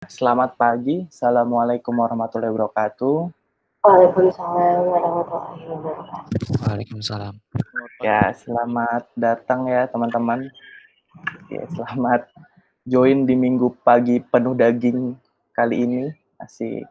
Selamat pagi, Assalamualaikum warahmatullahi wabarakatuh. Waalaikumsalam warahmatullahi wabarakatuh. Waalaikumsalam. Ya, selamat datang ya teman-teman. Ya, selamat join di minggu pagi penuh daging kali ini. Asik.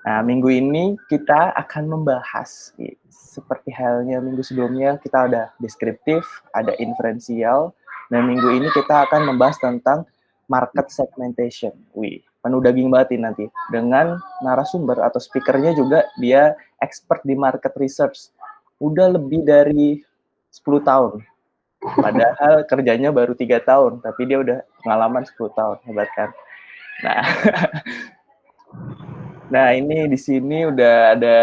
Nah, minggu ini kita akan membahas seperti halnya minggu sebelumnya kita ada deskriptif, ada inferensial, dan minggu ini kita akan membahas tentang market segmentation. Wih, penuh daging banget ini nanti. Dengan narasumber atau speakernya juga dia expert di market research. Udah lebih dari 10 tahun. Padahal kerjanya baru 3 tahun, tapi dia udah pengalaman 10 tahun. Hebat kan? Nah, nah ini di sini udah ada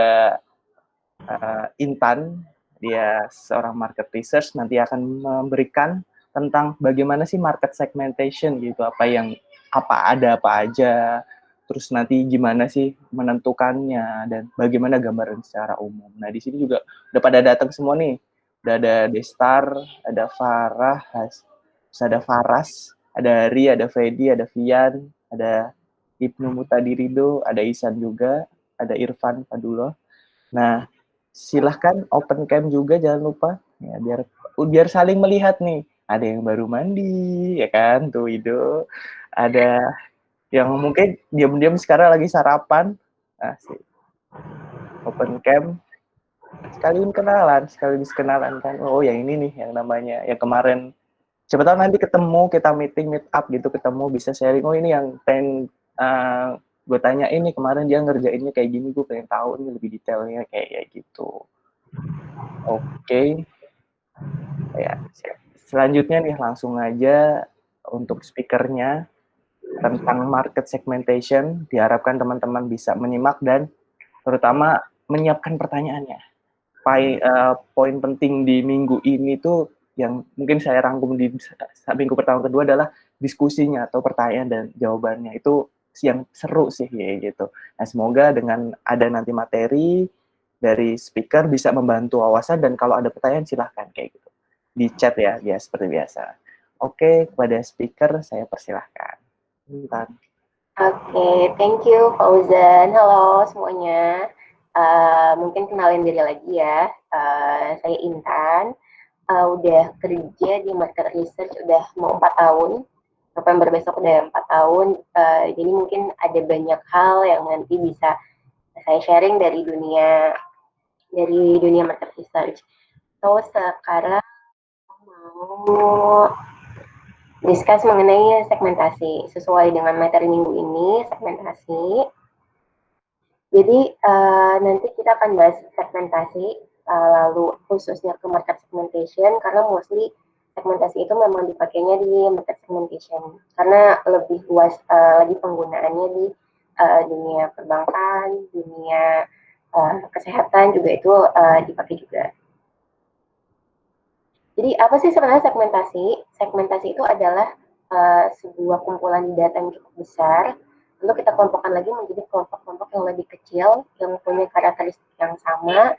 Intan, dia seorang market research, nanti akan memberikan tentang bagaimana sih market segmentation gitu, ada apa aja, terus nanti gimana sih menentukannya dan bagaimana gambaran secara umum. Nah di sini juga udah pada datang semua nih, udah ada Destar, ada Farah, ada Faras, ada Ari, ada Fedi, ada Vian, ada Ibnu Mutadirido, ada Isan juga, ada Irfan Fadullah. Nah, silahkan open cam juga jangan lupa ya biar saling melihat nih. Ada yang baru mandi ya kan tuh Ido, ada yang mungkin diam-diam sekarang lagi sarapan. Nah, open cam sekaligus kenalan kan. Oh, yang ini nih yang namanya yang kemarin. Siapa tahu nanti ketemu, kita meet up gitu, ketemu bisa sharing. Oh, ini yang pengen gue tanya ini kemarin dia ngerjainnya kayak gini, gue pengen tahu ini lebih detailnya kayak gitu. Oke. Ya, selanjutnya nih langsung aja untuk speakernya tentang market segmentation. Diharapkan teman-teman bisa menyimak dan terutama menyiapkan pertanyaannya. Poin penting di minggu ini tuh yang mungkin saya rangkum di minggu pertama kedua adalah diskusinya atau pertanyaan dan jawabannya itu yang seru sih ya gitu. Nah, semoga dengan ada nanti materi dari speaker bisa membantu wawasan dan kalau ada pertanyaan silahkan kayak gitu di chat ya seperti biasa. Oke, kepada speaker saya persilahkan. Bentar. Oke, thank you Fauzan. Halo semuanya. Mungkin kenalin diri lagi ya. Saya Intan. Udah kerja di market research udah mau 4 tahun. November besok udah 4 tahun. Jadi mungkin ada banyak hal yang nanti bisa saya sharing dari dunia market research. So sekarang mau discuss mengenai segmentasi sesuai dengan materi minggu ini, segmentasi. Jadi nanti kita akan bahas segmentasi, lalu khususnya ke market segmentation karena mostly segmentasi itu memang dipakainya di market segmentation karena lebih luas lagi penggunaannya di dunia perbankan, dunia kesehatan juga itu dipakai juga. Jadi apa sih sebenarnya segmentasi? Segmentasi itu adalah sebuah kumpulan data yang cukup besar, lalu kita kelompokkan lagi menjadi kelompok-kelompok yang lebih kecil, yang punya karakteristik yang sama,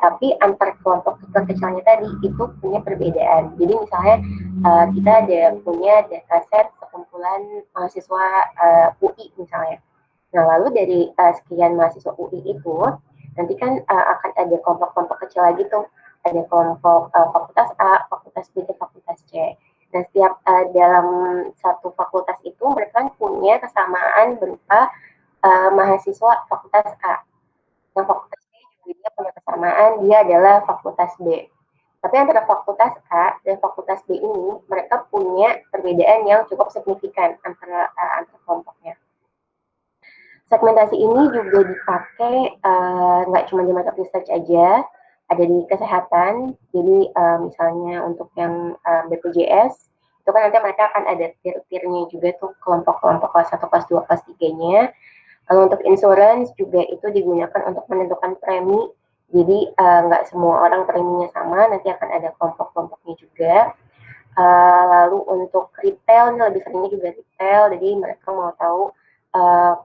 tapi antar kelompok kecilnya tadi itu punya perbedaan. Jadi misalnya kita ada punya dataset sekumpulan mahasiswa UI misalnya. Nah lalu dari sekian mahasiswa UI itu, nanti kan akan ada kelompok-kelompok kecil lagi tuh, ada kelompok fakultas A, fakultas B, dan fakultas C. Nah, setiap dalam satu fakultas itu mereka punya kesamaan berupa mahasiswa fakultas A. Yang fakultas B juga dia punya kesamaan, dia adalah fakultas B. Tapi antara fakultas A dan fakultas B ini, mereka punya perbedaan yang cukup signifikan antara kelompoknya. Segmentasi ini juga dipakai nggak cuma di market research aja, ada di kesehatan. Jadi misalnya untuk yang BPJS, itu kan nanti mereka akan ada tier-tiernya juga tuh, kelompok-kelompok kelas 1, kelas 2, kelas 3-nya. Lalu untuk insurance juga itu digunakan untuk menentukan premi. Jadi nggak semua orang preminya sama, nanti akan ada kelompok-kelompoknya juga. Lalu untuk retail, ini lebih seringnya juga retail, jadi mereka mau tahu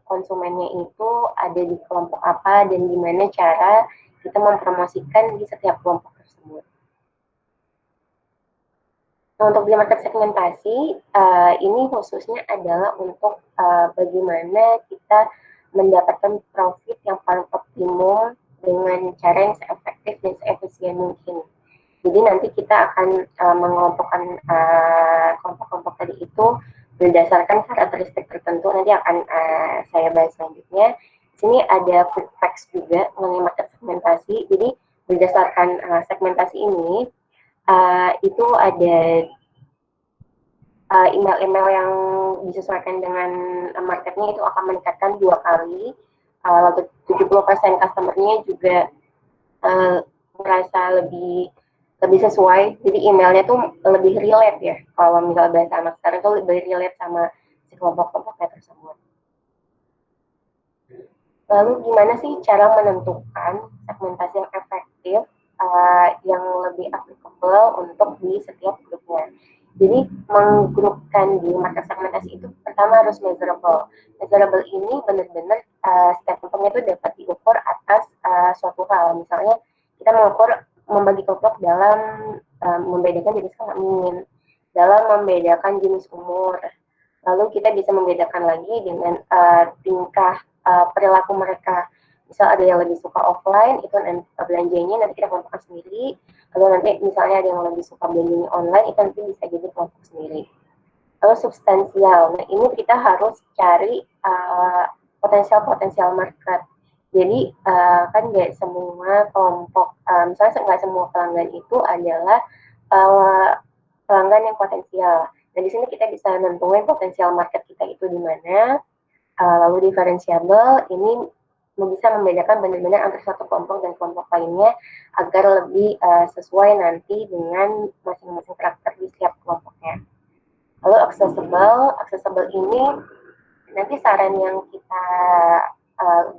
konsumennya itu ada di kelompok apa dan gimana cara kita mempromosikan di setiap kelompok tersebut. Nah, untuk di market segmentasi, ini khususnya adalah untuk bagaimana kita mendapatkan profit yang paling optimum dengan cara yang seefektif dan seefisien mungkin. Jadi nanti kita akan mengelompokkan kelompok-kelompok tadi itu berdasarkan karakteristik tertentu. Nanti akan saya bahas selanjutnya. Di sini ada quick facts juga mengenai market segmentasi. Jadi berdasarkan segmentasi ini, itu ada email-email yang disesuaikan dengan marketnya itu akan meningkatkan 2 kali. Lalu 70% customer-nya juga merasa lebih sesuai. Jadi emailnya tuh lebih relate ya. Kalau misalnya bahasa anak sekarang tuh lebih relate sama si kelompok-kelompoknya tersebut. Lalu gimana sih cara menentukan segmentasi yang efektif, yang lebih applicable untuk di setiap grupnya? Jadi menggrupkan di market segmentasi itu pertama harus measurable. Measurable ini benar-benar setiap kelompoknya itu dapat diukur atas suatu hal. Misalnya kita mengukur membagi kelompok dalam membedakan jenis kelamin, dalam membedakan jenis umur. Lalu kita bisa membedakan lagi dengan tingkah perilaku mereka. Misal ada yang lebih suka offline, itu nanti belanjanya nanti kita kelompokkan sendiri. Lalu nanti misalnya ada yang lebih suka belanjanya online, itu nanti bisa jadi kelompok sendiri. Lalu substansial, nah ini kita harus cari potensial market. Jadi kan nggak semua kelompok, misalnya nggak semua pelanggan itu adalah pelanggan yang potensial. Dan di sini kita bisa nentuin potensial market kita itu di mana. Lalu diferensiable ini bisa membedakan benar-benar antara satu kelompok dan kelompok lainnya agar lebih sesuai nanti dengan masing-masing karakter di setiap kelompoknya. Lalu accessible ini nanti saran yang kita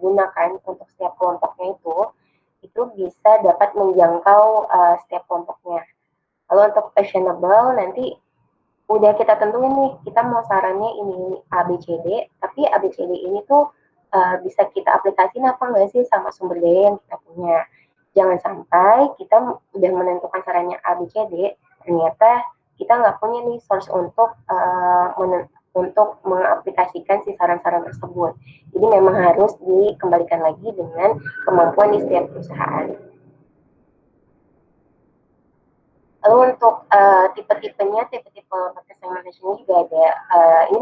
gunakan untuk setiap kelompoknya itu bisa dapat menjangkau setiap kelompoknya. Lalu untuk fashionable nanti udah kita tentuin nih, kita mau sarannya ini A, B, C, D, tapi A, B, C, D ini tuh bisa kita aplikasiin apa nggak sih sama sumber daya yang kita punya. Jangan sampai kita udah menentukan sarannya A, B, C, D, ternyata kita nggak punya nih source untuk mengaplikasikan si saran-saran tersebut. Jadi memang harus dikembalikan lagi dengan kemampuan di setiap perusahaan. Lalu untuk tipe-tipenya, tipe-tipe market segmentation juga ada. Ini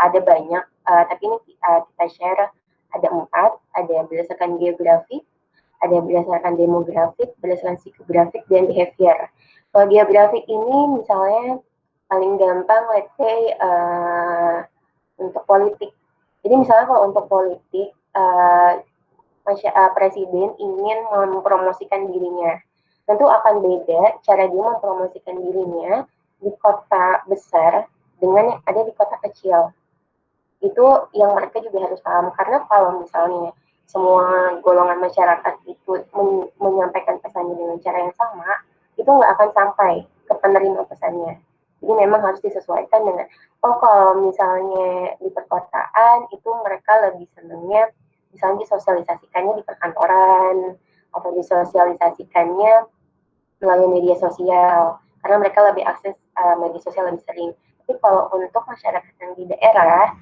ada banyak, tapi ini kita share ada 4. Ada berdasarkan geografik, ada berdasarkan demografik, berdasarkan psikografik, dan behavior. Kalau geografik ini misalnya paling gampang, let's say untuk politik. Jadi misalnya kalau untuk politik, presiden ingin mempromosikan dirinya, tentu akan beda cara dia mempromosikan dirinya di kota besar dengan yang ada di kota kecil. Itu yang mereka juga harus paham, karena kalau misalnya semua golongan masyarakat itu menyampaikan pesannya dengan cara yang sama, itu nggak akan sampai ke penerima pesannya. Jadi memang harus disesuaikan dengan, kalau misalnya di perkotaan itu mereka lebih senangnya misalnya disosialisasikannya di perkantoran atau disosialisasikannya melalui media sosial karena mereka lebih akses media sosial lebih sering. Tapi kalau untuk masyarakat yang di daerah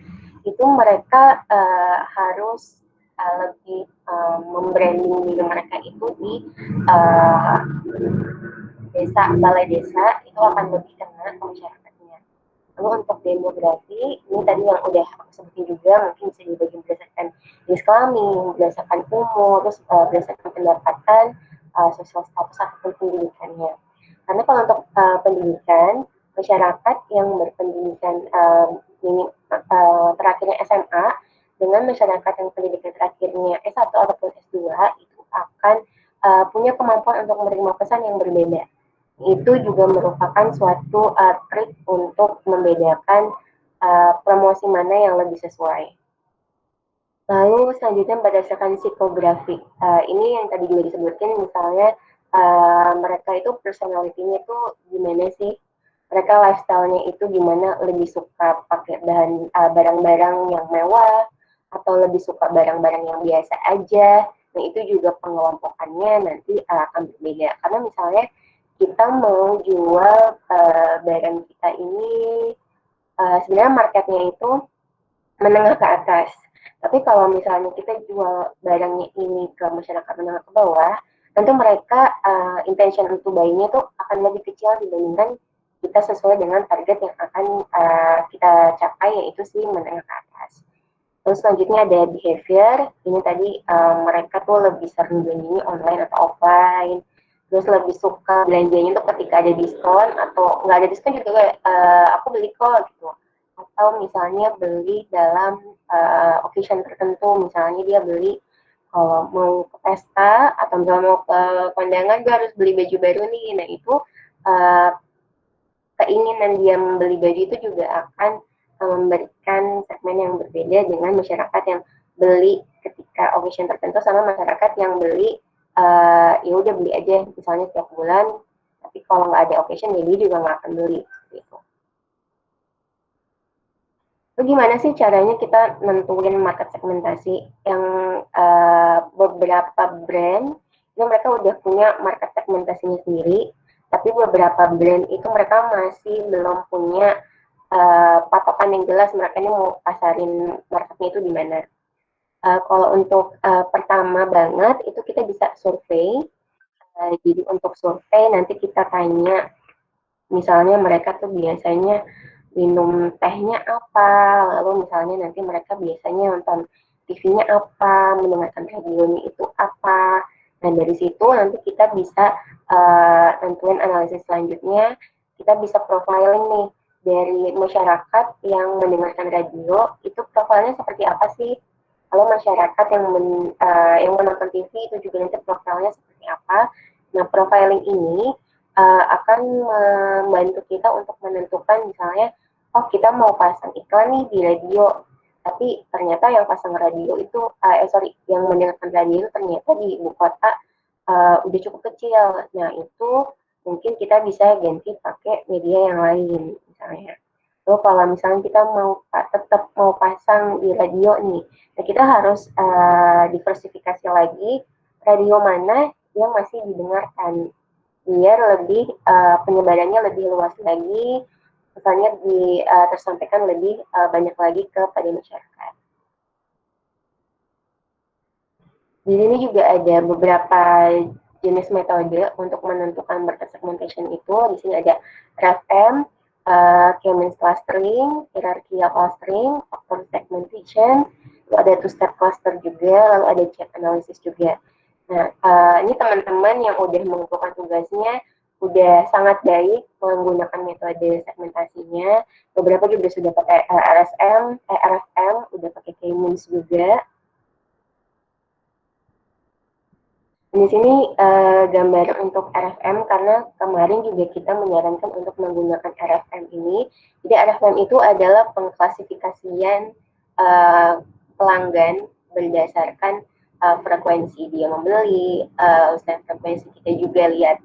itu mereka harus lebih membranding diri mereka itu di desa, balai desa, itu akan lebih kena ke masyarakatnya. Lalu untuk demografi, ini tadi yang udah aku sebutin juga, mungkin bisa dibagi berdasarkan jenis kelamin, berdasarkan umur, terus berdasarkan pendapatan, sosial status ataupun pendidikannya. Karena kalau untuk pendidikan, masyarakat yang berpendidikan terakhirnya SMA dengan masyarakat yang pendidikan terakhirnya S1 ataupun S2 itu akan punya kemampuan untuk menerima pesan yang berbeda. Itu juga merupakan suatu trik untuk membedakan promosi mana yang lebih sesuai. Lalu selanjutnya berdasarkan psikografi. Ini yang tadi juga disebutin, misalnya mereka itu personality-nya itu gimana sih? Mereka lifestyle-nya itu gimana, lebih suka pakai barang-barang yang mewah, atau lebih suka barang-barang yang biasa aja. Nah itu juga pengelompokannya nanti akan berbeda. Karena misalnya kita mau jual barang kita ini sebenarnya marketnya itu menengah ke atas. Tapi kalau misalnya kita jual barangnya ini ke masyarakat menengah ke bawah, tentu mereka intention untuk buy-nya tuh akan lebih kecil dibandingkan kita sesuai dengan target yang akan kita capai, yaitu sih menengah ke atas. Terus selanjutnya ada behavior. Ini tadi mereka tuh lebih sering belanjanya online atau offline. Terus lebih suka belanjanya tuh ketika ada diskon, atau nggak ada diskon juga aku beli kok gitu. Atau misalnya beli dalam occasion tertentu, misalnya dia beli kalau mau ke pesta atau misalnya mau ke kondangan, gue harus beli baju baru nih. Nah itu uh, keinginan dia membeli baju itu juga akan memberikan segmen yang berbeda dengan masyarakat yang beli ketika occasion tertentu sama masyarakat yang beli ya udah beli aja misalnya setiap bulan, tapi kalau nggak ada occasion ya dia juga nggak akan beli gitu. Itu gimana sih caranya kita nentuin market segmentasi yang beberapa brand itu mereka udah punya market segmentasinya sendiri, tapi beberapa brand itu mereka masih belum punya patokan yang jelas mereka ini mau pasarin marketnya itu di mana. Kalau untuk pertama banget itu kita bisa survei. Jadi untuk survei nanti kita tanya, misalnya mereka tuh biasanya minum tehnya apa, lalu misalnya nanti mereka biasanya nonton TV-nya apa, mendengarkan radionya itu apa. Nah dari situ nanti kita bisa tentuin analisis selanjutnya, kita bisa profiling nih dari masyarakat yang mendengarkan radio, itu profilnya seperti apa sih. Kalau masyarakat yang menonton TV itu juga nanti profilnya seperti apa. Nah profiling ini akan membantu kita untuk menentukan misalnya, oh kita mau pasang iklan nih di radio, tapi ternyata yang pasang radio itu, yang mendengarkan radio itu ternyata di ibu kota udah cukup kecil. Nah itu mungkin kita bisa ganti pakai media yang lain misalnya. Lalu kalau misalnya kita mau tetap mau pasang di radio nih, nah kita harus diversifikasi lagi radio mana yang masih didengarkan biar lebih penyebarannya lebih luas lagi, misalnya tersampaikan lebih banyak lagi kepada masyarakat. Di sini juga ada beberapa jenis metode untuk menentukan market segmentation itu. Di sini ada RFM, K-means clustering, hierarchical clustering, factor segmentation, lalu ada two-step cluster juga, lalu ada chat analysis juga. Nah, ini teman-teman yang udah mengumpulkan tugasnya udah sangat baik menggunakan metode segmentasinya. Beberapa juga sudah pakai RFM, udah pakai K-means juga. Di sini gambar untuk RFM karena kemarin juga kita menyarankan untuk menggunakan RFM ini. Jadi RFM itu adalah pengklasifikasian pelanggan berdasarkan frekuensi dia membeli, frekuensi kita juga lihat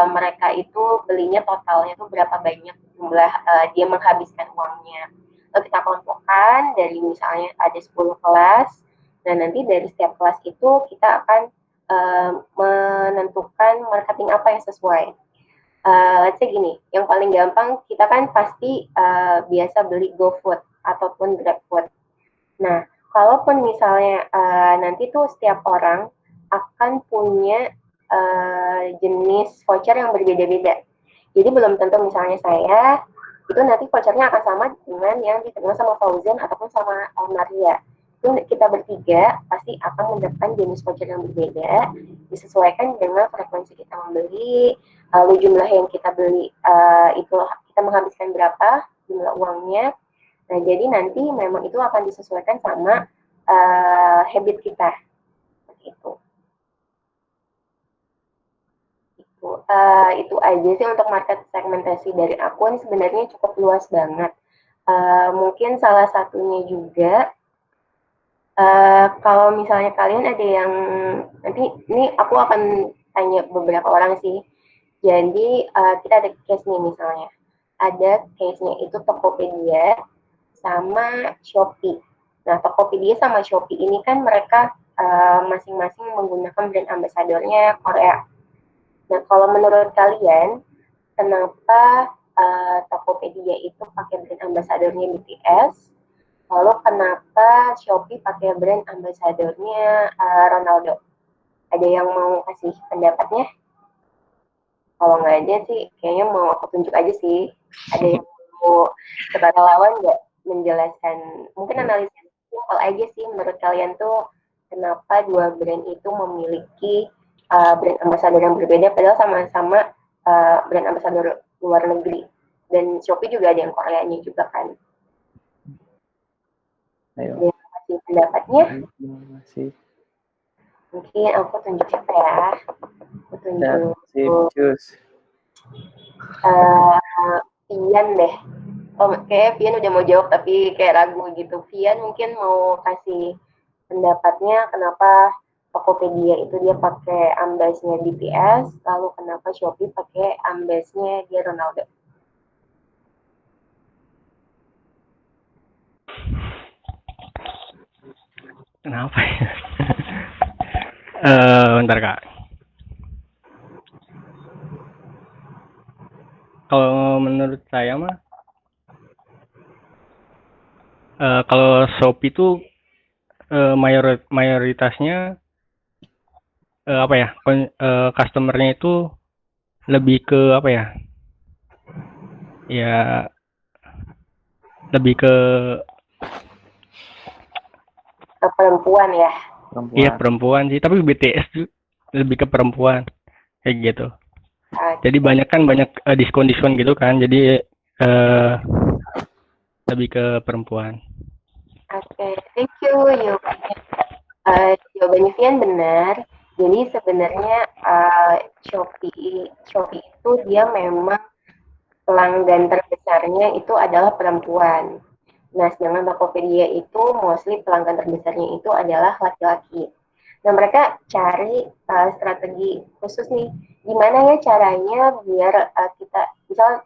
mereka itu belinya totalnya itu berapa banyak jumlah dia menghabiskan uangnya. Lalu kita kelompokkan dari misalnya ada 10 kelas, nah nanti dari setiap kelas itu kita akan menentukan marketing apa yang sesuai. Let's say gini, yang paling gampang kita kan pasti biasa beli GoFood ataupun GrabFood. Nah, kalaupun misalnya nanti tuh setiap orang akan punya jenis voucher yang berbeda-beda. Jadi belum tentu misalnya saya itu nanti vouchernya akan sama dengan yang diterima sama Fauzan ataupun sama Maria. Itu kita bertiga pasti akan mendapatkan jenis voucher yang berbeda, disesuaikan dengan frekuensi kita membeli, lalu jumlah yang kita beli itu kita menghabiskan berapa jumlah uangnya. Nah jadi nanti memang itu akan disesuaikan sama habit kita itu. Itu aja sih untuk market segmentasi dari aku. Ini sebenarnya cukup luas banget. Mungkin salah satunya juga kalau misalnya kalian ada yang nanti ini aku akan tanya beberapa orang sih. Jadi kita ada case nih misalnya. Ada case-nya itu Tokopedia sama Shopee. Nah, Tokopedia sama Shopee ini kan mereka masing-masing menggunakan brand ambasadornya Korea. Nah, kalau menurut kalian, kenapa Tokopedia itu pakai brand ambasadornya BTS? Lalu kenapa Shopee pakai brand ambasadornya Ronaldo? Ada yang mau kasih pendapatnya? Kalau nggak ada sih, kayaknya mau aku tunjuk aja sih. Ada yang mau lawan nggak menjelaskan? Mungkin analisis simpel aja sih menurut kalian tuh kenapa dua brand itu memiliki brand ambasador yang berbeda padahal sama-sama brand ambasador luar negeri. Dan Shopee juga ada yang Koreanya juga kan. Ayo. Dia kasih pendapatnya. Terima kasih. Mungkin aku tunjuk siapa ya? Aku tunjuk Pian deh. Oh, kayak Pian udah mau jawab tapi kayak ragu gitu. Pian mungkin mau kasih pendapatnya kenapa Tokopedia itu dia pakai ambasnya BTS, lalu kenapa Shopee pakai ambasnya dia Ronaldo. Kenapa ya? Bentar Kak. Kalau menurut saya mah, kalau Shopee itu mayoritasnya apa ya, customernya itu lebih ke apa ya? Ya lebih ke Perempuan ya. Iya perempuan sih, tapi BTS tuh lebih ke perempuan kayak gitu. Jadi banyak diskon-diskon gitu kan, jadi lebih ke perempuan. Oke, thank you jawabannya Vian benar. Jadi sebenarnya Shopee itu dia memang pelanggan terbesarnya itu adalah perempuan. Nah, sedangkan Tokopedia itu mostly pelanggan terbesarnya itu adalah laki-laki. Nah, mereka cari strategi khusus nih, gimana ya caranya biar kita, misal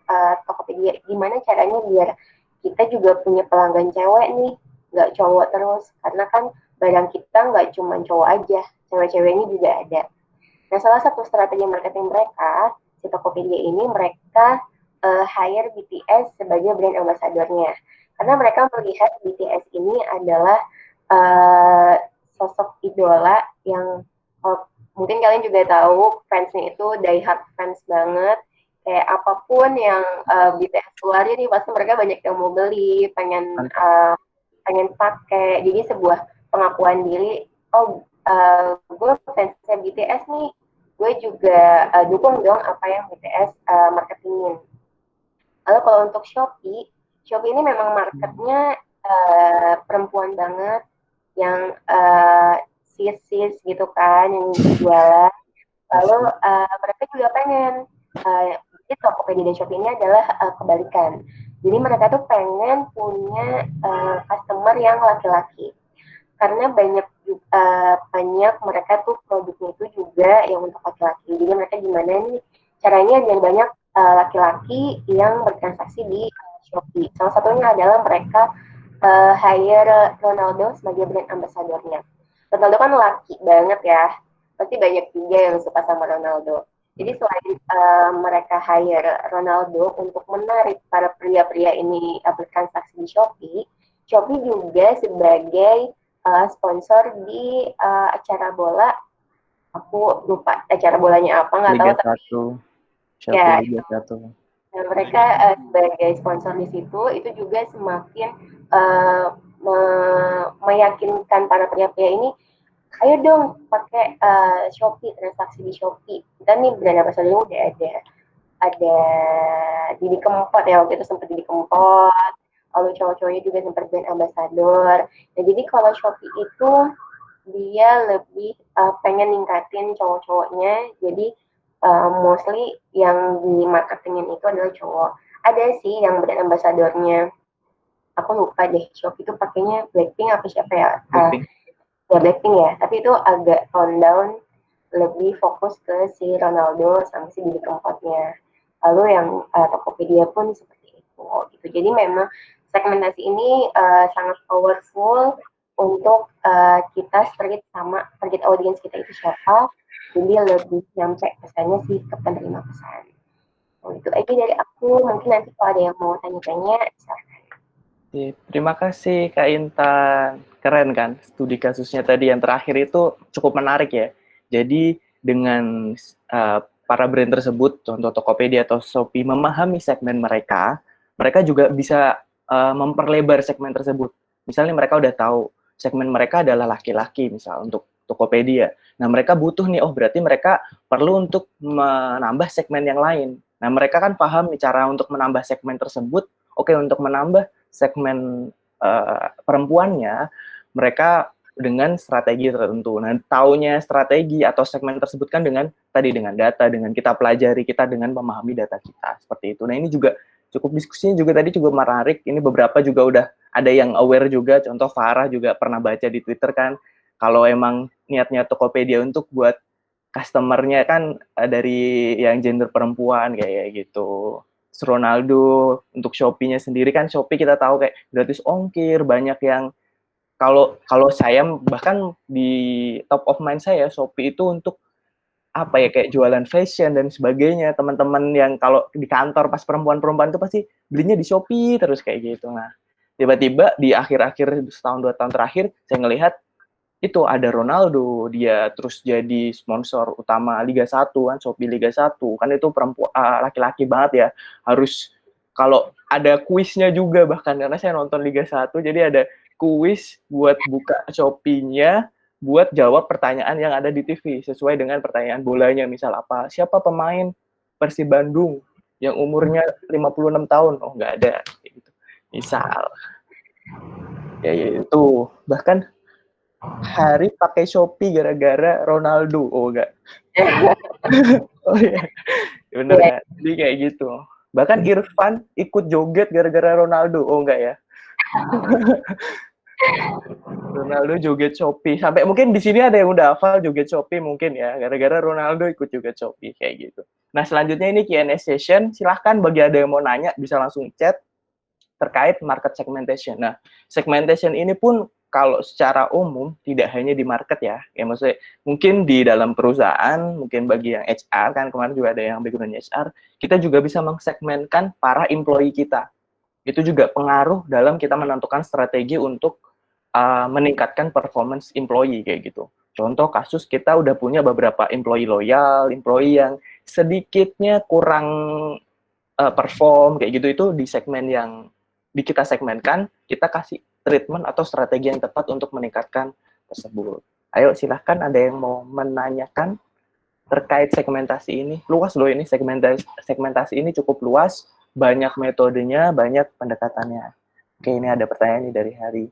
Tokopedia, gimana caranya biar kita juga punya pelanggan cewek nih, nggak cowok terus. Karena kan barang kita nggak cuma cowok aja, cewek-ceweknya juga ada. Nah, salah satu strategi marketing mereka, si Tokopedia ini, mereka hire BTS sebagai brand ambassador-nya. Karena mereka melihat BTS ini adalah sosok idola yang mungkin kalian juga tahu fansnya itu die hard fans banget. Kayak apapun yang BTS keluarin nih pasti mereka banyak yang mau beli, pengen pakai. Jadi sebuah pengakuan diri, oh gue fansnya BTS nih, gue juga dukung dong apa yang BTS marketingin. Lalu kalau untuk Shopee ini memang marketnya perempuan banget, yang sis-sis gitu kan, yang jualan. Lalu mereka juga pengen, jadi Tokopedia dan Shopee ini adalah kebalikan. Jadi mereka tuh pengen punya customer yang laki-laki. Karena banyak mereka tuh produknya itu juga yang untuk laki-laki. Jadi mereka gimana nih caranya biar banyak laki-laki yang bertransaksi di Shopee. Salah satunya adalah mereka hire Ronaldo sebagai brand ambassador-nya. Ronaldo kan laki banget ya, pasti banyak juga yang suka sama Ronaldo. Jadi selain mereka hire Ronaldo untuk menarik para pria-pria ini bertransaksi di Shopee, Shopee juga sebagai sponsor di acara bola. Aku lupa acara bolanya apa, nggak tahu. Liga 1. Ya, Liga 1. Nah, mereka sebagai sponsor di situ itu juga semakin meyakinkan para pria-pria ini, ayo dong pakai Shopee, transaksi di Shopee. Kita nih brand ambassador udah ada Didi Kempot ya, waktu itu sempat Didi Kempot, lalu cowok-cowoknya juga sempat brand ambassador. Nah, jadi kalau Shopee itu dia lebih pengen ningkatin cowok-cowoknya, jadi mostly yang di marketingin itu adalah cowok. Ada sih yang brand ambassadornya, aku lupa deh, Shopee itu pakainya Blackpink apa siapa ya? Blackpink ya, tapi itu agak tone down, lebih fokus ke si Ronaldo sama si Didi Kempotnya. Lalu yang Tokopedia pun seperti itu. Gitu. Jadi memang segmentasi ini sangat powerful untuk kita target audiens kita itu siapa, Jadi lebih nyampe pesannya sih ke penerima pesan. Oh, itu aja dari aku. Mungkin nanti kalau ada yang mau tanya-tanya, silahkan. Terima kasih Kak Intan. Keren kan studi kasusnya tadi yang terakhir itu cukup menarik ya. Jadi dengan para brand tersebut, contoh Tokopedia atau Shopee, memahami segmen mereka, mereka juga bisa memperlebar segmen tersebut. Misalnya mereka udah tahu segmen mereka adalah laki-laki, misal untuk Tokopedia. Nah, mereka butuh nih, oh berarti mereka perlu untuk menambah segmen yang lain. Nah, mereka kan paham nih cara untuk menambah segmen tersebut. Oke, untuk menambah segmen perempuannya, mereka dengan strategi tertentu. Nah, taunya strategi atau segmen tersebut kan dengan data, dengan kita pelajari, kita dengan memahami data kita seperti itu. Nah, ini juga cukup diskusinya juga tadi cukup menarik. Ini beberapa juga udah ada yang aware juga. Contoh Farah juga pernah baca di Twitter kan, kalau emang niatnya Tokopedia untuk buat customer-nya kan dari yang gender perempuan kayak gitu. Ronaldo untuk Shopee-nya sendiri kan, Shopee kita tahu kayak gratis ongkir, banyak yang kalau saya bahkan di top of mind saya Shopee itu untuk apa ya, kayak jualan fashion dan sebagainya. Teman-teman yang kalau di kantor pas perempuan-perempuan itu pasti belinya di Shopee terus kayak gitu. Nah, tiba-tiba di akhir-akhir setahun 2 tahun terakhir saya ngelihat itu ada Ronaldo, dia terus jadi sponsor utama Liga 1 kan, Shopee Liga 1 kan, itu perempuan laki-laki banget ya, harus kalau ada kuisnya juga, bahkan karena saya nonton Liga 1 jadi ada kuis buat buka Shopee-nya buat jawab pertanyaan yang ada di TV sesuai dengan pertanyaan bolanya, misal apa, siapa pemain Persib Bandung yang umurnya 56 tahun, oh nggak ada gitu misal ya itu. Bahkan Hari pakai Shopee gara-gara Ronaldo. Oh enggak. Oh iya. Bener kan? Jadi kayak gitu. Bahkan Irfan ikut joget gara-gara Ronaldo. Oh enggak ya? Ronaldo joget Shopee. Sampai mungkin di sini ada yang udah hafal joget Shopee mungkin ya. Gara-gara Ronaldo ikut joget Shopee kayak gitu. Nah, selanjutnya ini Q&A session. Silahkan bagi ada yang mau nanya bisa langsung chat terkait market segmentation. Nah, segmentation ini pun kalau secara umum tidak hanya di market ya maksudnya mungkin di dalam perusahaan, mungkin bagi yang HR kan kemarin juga ada yang background HR, kita juga bisa mengsegmenkan para employee kita. Itu juga pengaruh dalam kita menentukan strategi untuk meningkatkan performance employee kayak gitu. Contoh kasus kita udah punya beberapa employee loyal, employee yang sedikitnya kurang perform kayak gitu, itu di segmen yang kita segmenkan, kita kasih treatment atau strategi yang tepat untuk meningkatkan tersebut. Ayo silahkan ada yang mau menanyakan terkait segmentasi ini. Luas loh ini, segmentasi ini cukup luas, banyak metodenya, banyak pendekatannya. Oke, ini ada pertanyaan nih dari Hari.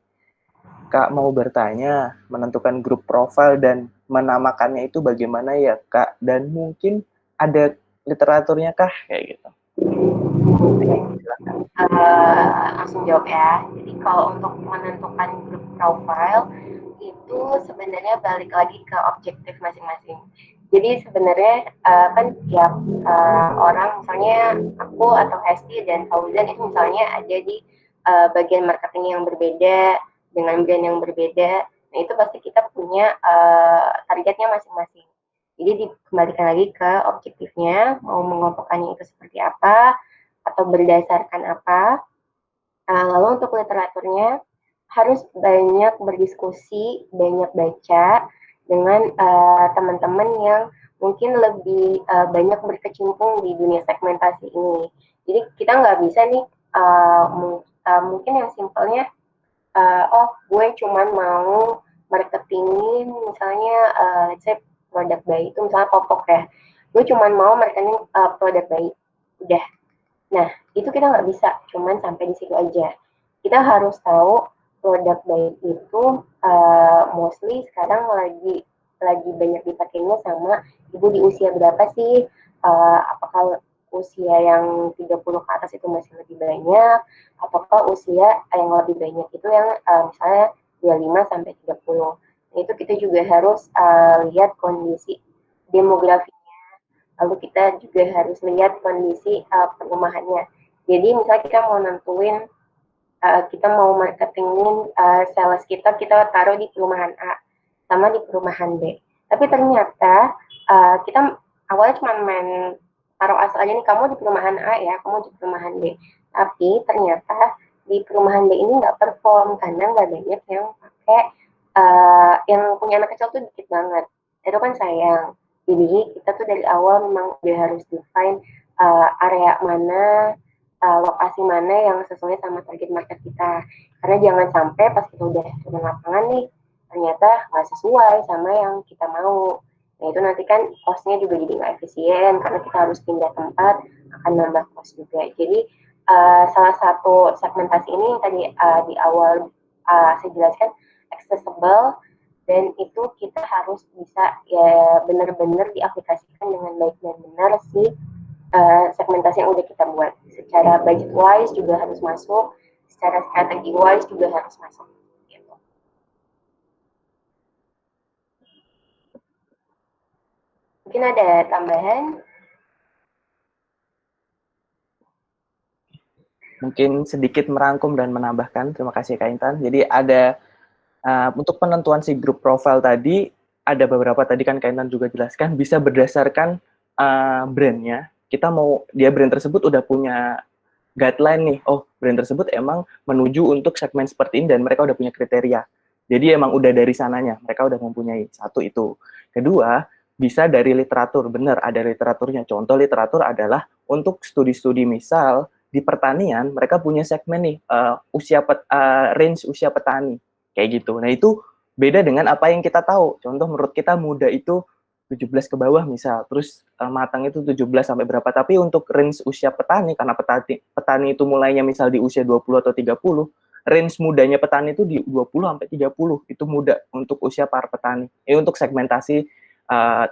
Kak mau bertanya, menentukan grup profile dan menamakannya itu bagaimana ya Kak? Dan mungkin ada literaturnya kah? Kayak gitu. Langsung jawab ya. Jadi kalau untuk menentukan grup profile itu sebenarnya balik lagi ke objektif masing-masing. Jadi sebenarnya kan tiap orang, misalnya aku atau Hesti dan Fauzan itu misalnya ada di bagian marketing yang berbeda dengan brand yang berbeda. Nah itu pasti kita punya targetnya masing-masing. Jadi dikembalikan lagi ke objektifnya, mau mengelompokkannya itu seperti apa, atau berdasarkan apa. Lalu untuk literaturnya harus banyak berdiskusi, banyak baca dengan teman-teman yang mungkin lebih banyak berkecimpung di dunia segmentasi ini. Jadi kita nggak bisa nih mungkin yang simpelnya oh gue cuman mau marketingin misalnya let's say produk bayi itu misalnya popok ya, gue cuman mau marketing produk bayi udah. Nah itu kita nggak bisa cuman sampai di situ aja, kita harus tahu produk bayi itu mostly sekarang lagi banyak dipakainya sama ibu di usia berapa sih, apakah usia yang 30 ke atas itu masih lebih banyak, ataukah usia yang lebih banyak itu yang misalnya 25 sampai 30. Nah, itu kita juga harus lihat kondisi demografinya, lalu kita juga harus lihat kondisi perumahannya. Jadi misalnya kita mau nentuin, kita mau marketingin sales kita taruh di perumahan A sama di perumahan B. Tapi ternyata kita awalnya cuma main taruh asal aja nih, kamu di perumahan A ya, kamu di perumahan B. Tapi ternyata di perumahan B ini nggak perform karena nggak banyak yang pakai yang punya anak kecil tuh dikit banget. Itu kan sayang. Jadi kita tuh dari awal memang udah harus define area mana, lokasi mana yang sesuai sama target market kita. Karena jangan sampai pas kita udah turun lapangan nih, ternyata nggak sesuai sama yang kita mau. Nah itu nanti kan cost-nya juga jadi nggak efisien karena kita harus pindah tempat, akan nambah cost juga. Jadi salah satu segmentasi ini yang tadi di awal saya jelaskan accessible, dan itu kita harus bisa ya benar-benar diaplikasikan dengan baik dan benar si segmentasi yang udah kita buat. Secara budget wise juga harus masuk, secara strategi wise juga harus masuk. Gitu. Mungkin ada tambahan? Mungkin sedikit merangkum dan menambahkan. Terima kasih Kak Intan. Jadi ada untuk penentuan si grup profile tadi, ada beberapa tadi kan Kak Intan juga jelaskan, bisa berdasarkan brandnya. Kita mau, dia brand tersebut udah punya guideline nih, oh brand tersebut emang menuju untuk segmen seperti ini dan mereka udah punya kriteria. Jadi emang udah dari sananya, mereka udah mempunyai. Satu itu. Kedua, bisa dari literatur, benar ada literaturnya. Contoh literatur adalah untuk studi-studi misal di pertanian, mereka punya segmen nih, range usia petani, kayak gitu. Nah itu beda dengan apa yang kita tahu. Contoh menurut kita muda itu 17 ke bawah misal, terus matang itu 17 sampai berapa. Tapi untuk range usia petani, karena petani itu mulainya misal di usia 20 atau 30, range mudanya petani itu di 20 sampai 30, itu muda untuk usia para petani. Ini untuk segmentasi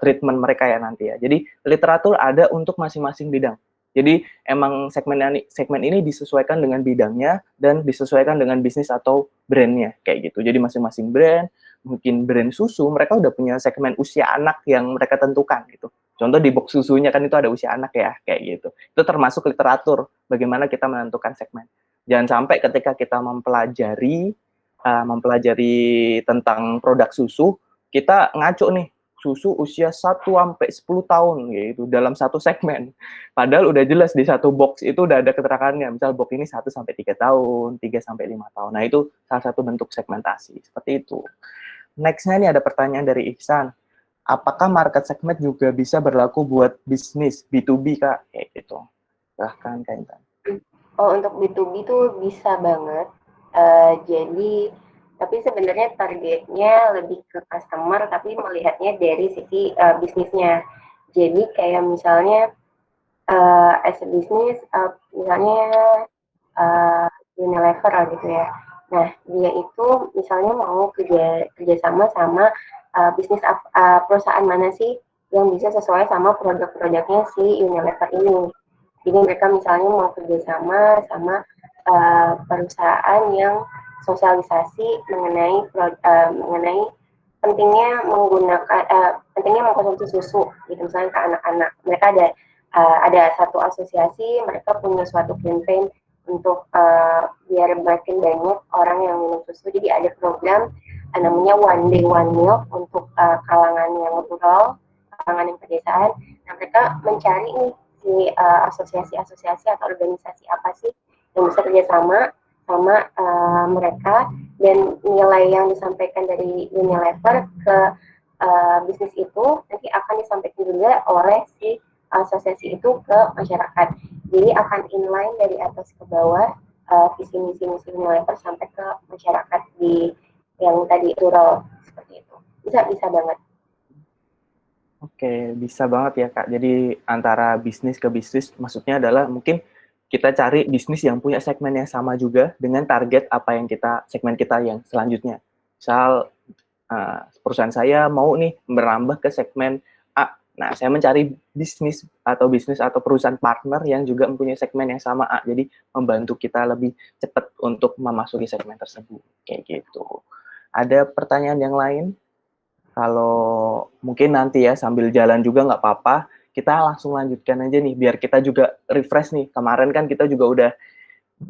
treatment mereka ya nanti ya. Jadi literatur ada untuk masing-masing bidang. Jadi emang segmen ini disesuaikan dengan bidangnya dan disesuaikan dengan bisnis atau brandnya kayak gitu. Jadi masing-masing brand, mungkin brand susu, mereka udah punya segmen usia anak yang mereka tentukan gitu. Contoh di box susunya kan itu ada usia anak ya, kayak gitu. Itu termasuk literatur bagaimana kita menentukan segmen. Jangan sampai ketika kita mempelajari tentang produk susu, kita ngaco nih, susu usia 1 sampai 10 tahun gitu dalam satu segmen. Padahal udah jelas di satu box itu udah ada keterangannya. Misal box ini 1 sampai 3 tahun, 3 sampai 5 tahun. Nah, itu salah satu bentuk segmentasi. Seperti itu. Next-nya ini ada pertanyaan dari Ihsan. Apakah market segment juga bisa berlaku buat bisnis B2B, Kak? Kayak gitu. Silahkan, Kak Intan. Oh, untuk B2B tuh bisa banget. Jadi, tapi sebenarnya targetnya lebih ke customer, tapi melihatnya dari sisi bisnisnya. Jadi kayak misalnya as a business, misalnya Unilever gitu ya. Nah, dia itu misalnya mau kerjasama sama bisnis perusahaan mana sih yang bisa sesuai sama produk-produknya si Unilever ini. Jadi mereka misalnya mau kerjasama sama perusahaan yang sosialisasi mengenai pentingnya mengkonsumsi susu, gitu misalnya ke anak-anak. Mereka ada satu asosiasi, mereka punya suatu campaign untuk biar makin banyak orang yang minum susu. Jadi ada program namanya One Day One Milk untuk kalangan yang rural, kalangan yang pedesaan. Nah mereka mencari nih si asosiasi-asosiasi atau organisasi apa sih yang bisa kerjasama sama mereka, dan nilai yang disampaikan dari Unilever ke bisnis itu nanti akan disampaikan juga oleh si asosiasi itu ke masyarakat. Jadi akan inline dari atas ke bawah, visi misi Unilever sampai ke masyarakat di yang tadi rural seperti itu. Bisa banget. Oke, bisa banget ya Kak. Jadi antara bisnis ke bisnis, maksudnya adalah mungkin kita cari bisnis yang punya segmen yang sama juga dengan target apa yang segmen kita yang selanjutnya. Misal perusahaan saya mau nih merambah ke segmen A. Nah, saya mencari bisnis atau perusahaan partner yang juga mempunyai segmen yang sama A. Jadi membantu kita lebih cepat untuk memasuki segmen tersebut. Kayak gitu. Ada pertanyaan yang lain? Kalau mungkin nanti ya sambil jalan juga nggak apa-apa, kita langsung lanjutkan aja nih, biar kita juga refresh nih. Kemarin kan kita juga udah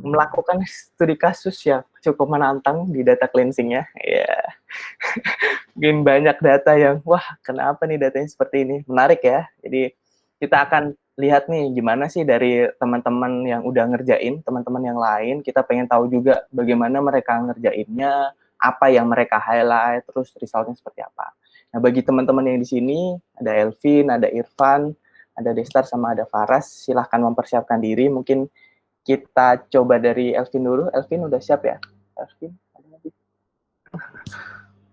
melakukan studi kasus ya, cukup menantang di data cleansing-nya. Ya. mungkin banyak data yang wah kenapa nih datanya seperti ini, menarik ya. Jadi kita akan lihat nih gimana sih dari teman-teman yang udah ngerjain, teman-teman yang lain, kita pengen tahu juga bagaimana mereka ngerjainnya, apa yang mereka highlight, terus resultnya seperti apa. Nah bagi teman-teman yang di sini ada Elvin, ada Irfan, ada Destar sama ada Faras, silahkan mempersiapkan diri. Mungkin kita coba dari Elvin dulu. Elvin udah siap ya? Elvin, ada lagi?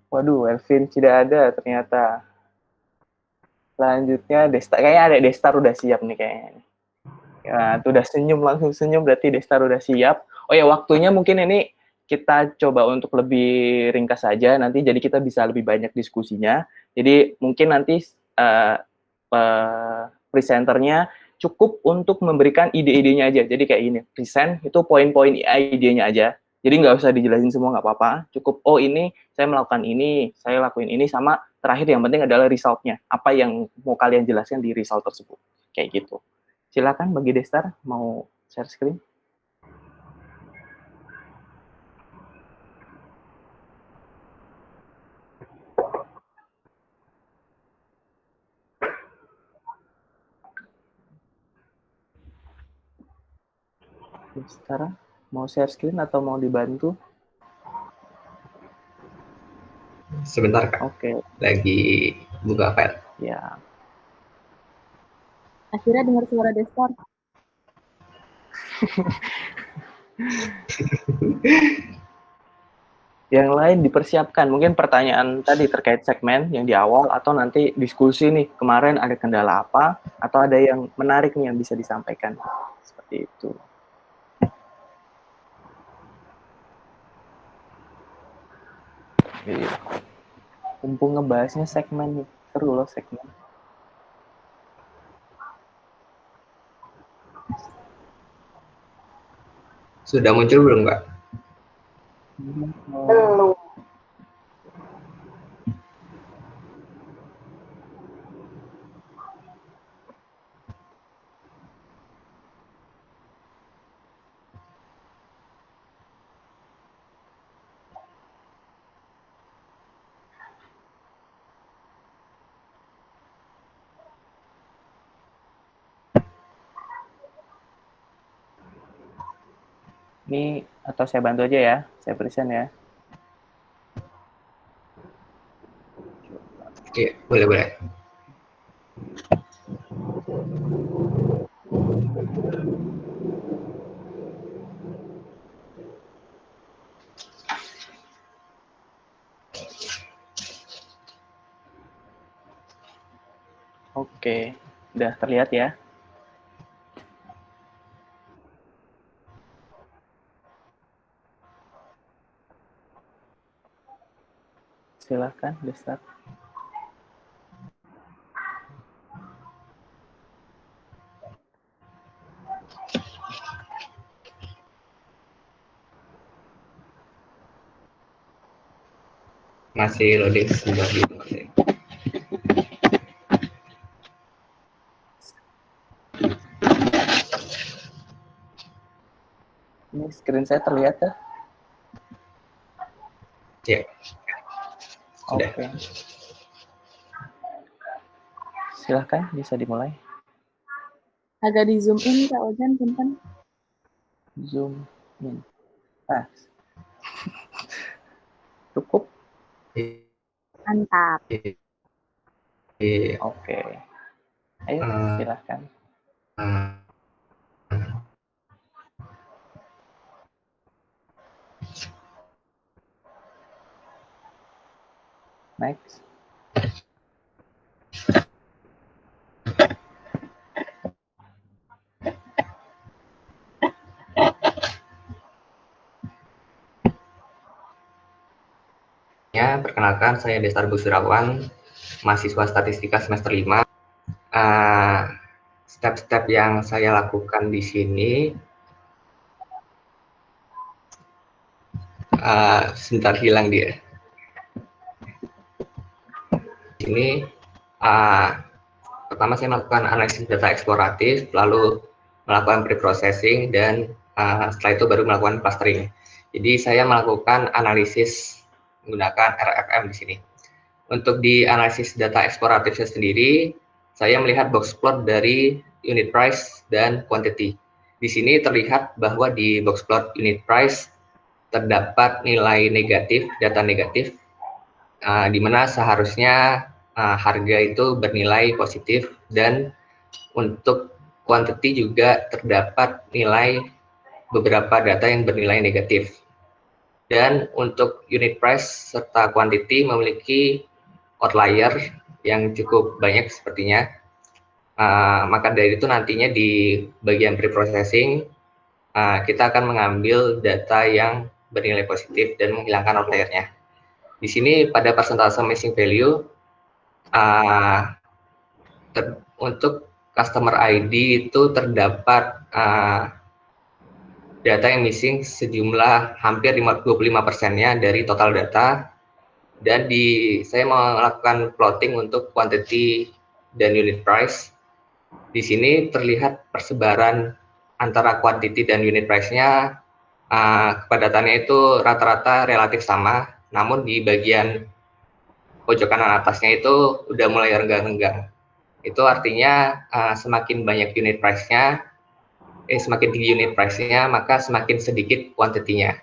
Waduh, Elvin tidak ada ternyata. Selanjutnya Destar, kayaknya ada Destar udah siap nih kayaknya. Ya, tuh udah senyum, langsung senyum, berarti Destar udah siap. Oh ya, waktunya mungkin ini kita coba untuk lebih ringkas saja, nanti jadi kita bisa lebih banyak diskusinya. Jadi mungkin nanti presenternya cukup untuk memberikan ide-idenya aja. Jadi kayak gini, present itu poin-poin idenya aja. Jadi nggak usah dijelasin semua, nggak apa-apa. Cukup, oh ini, saya melakukan ini, saya lakuin ini, sama terakhir yang penting adalah result-nya. Apa yang mau kalian jelaskan di result tersebut. Kayak gitu. Silakan bagi Destar, mau share screen. Destar, mau share screen atau mau dibantu? Sebentar Kak. Oke. Lagi buka file. Ya. Akhirnya dengar suara Destar. Yang lain dipersiapkan, mungkin pertanyaan tadi terkait segmen yang di awal, atau nanti diskusi nih, kemarin ada kendala apa, atau ada yang menarik nih yang bisa disampaikan. Seperti itu. Mumpung ngebahasnya segmen nih, seru loh segmen. Sudah muncul belum Mbak? Belum. Ini atau saya bantu aja ya, saya present ya. Iya, boleh. Oke, udah terlihat ya. Silahkan, Destar. Masih loading sebentar gitu. Ini screen saya terlihat ya? Ya. Sudah. Oke. Silahkan, bisa dimulai. Agak di zoom in Kak Ojan, punten. Zoom in. Nah. Cukup? Mantap. Oke. Ayo, silahkan. Next. Ya, perkenalkan saya Destar Busirawan, mahasiswa statistika semester 5. Step-step yang saya lakukan di sini, sebentar hilang dia. Ini pertama saya melakukan analisis data eksploratif, lalu melakukan pre-processing, dan setelah itu baru melakukan clustering. Jadi saya melakukan analisis menggunakan RFM di sini. Untuk di analisis data eksploratifnya sendiri, saya melihat box plot dari unit price dan quantity. Di sini terlihat bahwa di box plot unit price terdapat nilai negatif, data negatif, di mana seharusnya harga itu bernilai positif, dan untuk quantity juga terdapat nilai beberapa data yang bernilai negatif. Dan untuk unit price serta quantity memiliki outlier yang cukup banyak sepertinya. Maka dari itu nantinya di bagian pre-processing kita akan mengambil data yang bernilai positif dan menghilangkan outliernya. Di sini pada persentase missing value untuk customer ID itu terdapat data yang missing sejumlah hampir 25%-nya dari total data, dan saya melakukan plotting untuk quantity dan unit price. Di sini terlihat persebaran antara quantity dan unit price-nya, kepadatannya itu rata-rata relatif sama, namun di bagian pojok kanan atasnya itu udah mulai renggang-renggang. Itu artinya semakin banyak unit price-nya, semakin tinggi unit price-nya, maka semakin sedikit quantity-nya.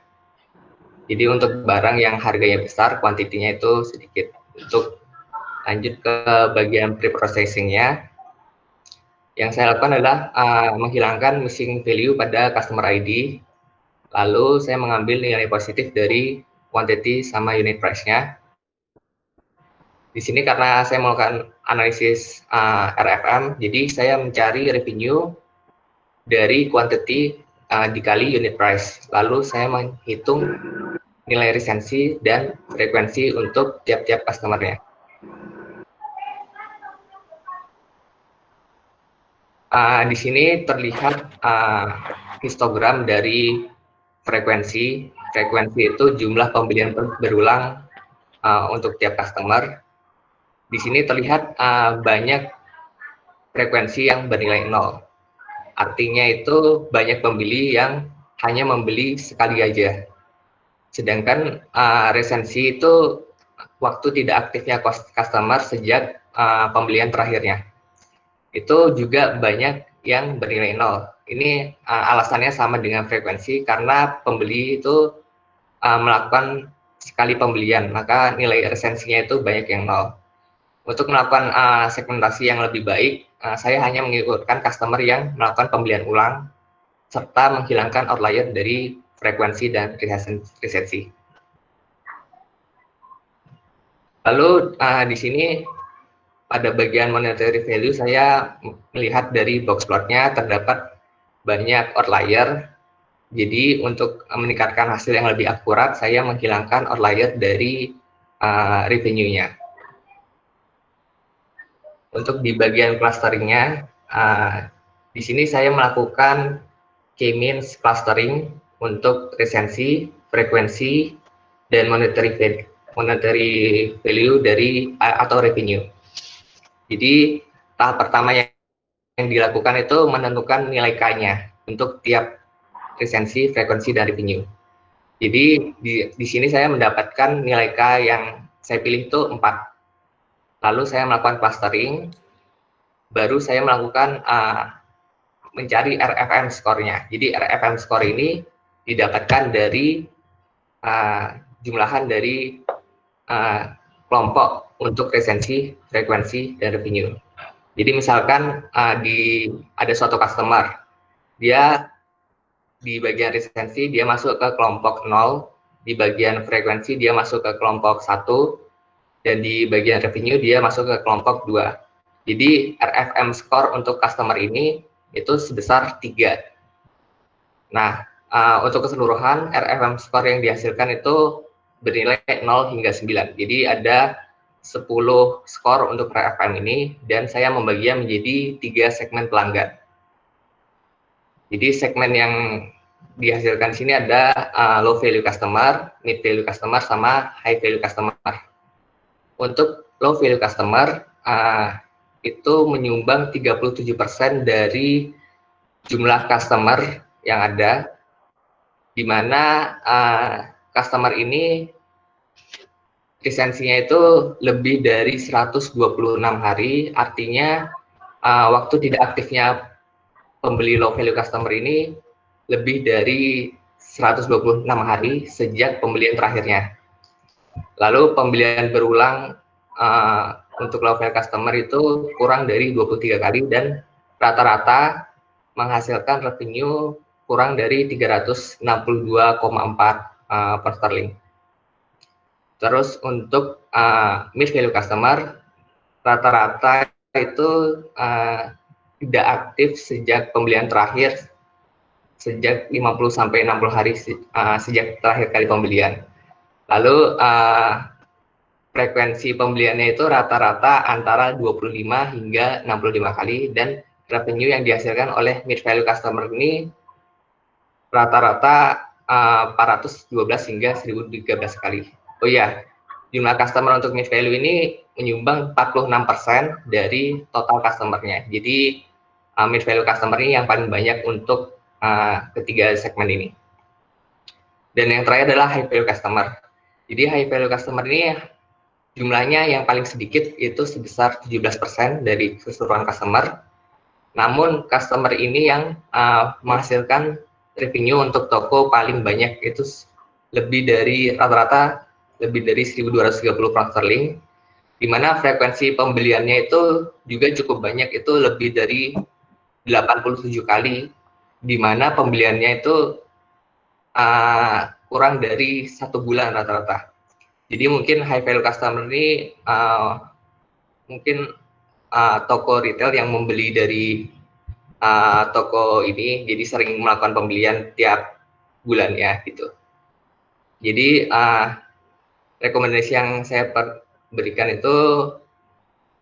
Jadi untuk barang yang harganya besar, quantity-nya itu sedikit. Untuk lanjut ke bagian pre-processing-nya, yang saya lakukan adalah menghilangkan missing value pada customer ID, lalu saya mengambil nilai positif dari quantity sama unit price-nya. Di sini karena saya melakukan analisis RFM, jadi saya mencari revenue dari quantity dikali unit price, lalu saya menghitung nilai resensi dan frekuensi untuk tiap-tiap customer-nya. Di sini terlihat histogram dari frekuensi. Frekuensi itu jumlah pembelian berulang untuk tiap customer. Di sini terlihat banyak frekuensi yang bernilai 0. Artinya itu banyak pembeli yang hanya membeli sekali aja. Sedangkan resensi itu waktu tidak aktifnya customer sejak pembelian terakhirnya. Itu juga banyak yang bernilai 0. Ini alasannya sama dengan frekuensi, karena pembeli itu melakukan sekali pembelian, maka nilai resensinya itu banyak yang 0. Untuk melakukan segmentasi yang lebih baik, saya hanya mengikutkan customer yang melakukan pembelian ulang, serta menghilangkan outlier dari frekuensi dan resensi. Lalu di sini pada bagian monetary value saya melihat dari box plotnya terdapat banyak outlier. Jadi untuk meningkatkan hasil yang lebih akurat, saya menghilangkan outlier dari revenue-nya. Untuk di bagian clusteringnya, di sini saya melakukan K-means clustering untuk resensi, frekuensi, dan monetary value dari atau revenue. Jadi tahap pertama yang dilakukan itu menentukan nilai K-nya untuk tiap resensi, frekuensi, dan revenue. Jadi di sini saya mendapatkan nilai K yang saya pilih itu 4. Lalu saya melakukan clustering, baru saya melakukan mencari RFM score-nya. Jadi RFM score ini didapatkan dari jumlahan dari kelompok untuk resensi, frekuensi, dan revenue. Jadi misalkan ada suatu customer, dia di bagian resensi dia masuk ke kelompok 0, di bagian frekuensi dia masuk ke kelompok 1, dan di bagian revenue dia masuk ke kelompok 2. Jadi RFM score untuk customer ini itu sebesar 3. Nah, untuk keseluruhan RFM score yang dihasilkan itu bernilai 0 hingga 9. Jadi ada 10 skor untuk RFM ini, dan saya membaginya menjadi 3 segmen pelanggan. Jadi segmen yang dihasilkan di sini ada low value customer, mid value customer, sama high value customer. Untuk low value customer itu menyumbang 37% dari jumlah customer yang ada, di mana customer ini lisensinya itu lebih dari 126 hari, artinya waktu tidak aktifnya pembeli low value customer ini lebih dari 126 hari sejak pembelian terakhirnya. Lalu pembelian berulang untuk low value customer itu kurang dari 23 kali dan rata-rata menghasilkan revenue kurang dari 362,4 per sterling. Terus untuk mid value customer rata-rata itu tidak aktif sejak pembelian terakhir sejak 50 sampai 60 hari sejak terakhir kali pembelian. Lalu frekuensi pembeliannya itu rata-rata antara 25 hingga 65 kali dan revenue yang dihasilkan oleh mid value customer ini rata-rata 412 hingga 1013 kali. Oh iya, jumlah customer untuk mid value ini menyumbang 46% dari total customer-nya. Jadi mid value customer ini yang paling banyak untuk ketiga segmen ini. Dan yang terakhir adalah high value customer. Jadi high value customer ini jumlahnya yang paling sedikit itu sebesar 17% dari keseluruhan customer. Namun customer ini yang menghasilkan revenue untuk toko paling banyak itu lebih dari rata-rata lebih dari 1.230 pound sterling, di mana frekuensi pembeliannya itu juga cukup banyak, itu lebih dari 87 kali, di mana pembeliannya itu kurang dari 1 bulan rata-rata. Jadi mungkin high value customer ini mungkin toko retail yang membeli dari toko ini, jadi sering melakukan pembelian tiap bulannya gitu. Jadi rekomendasi yang saya berikan itu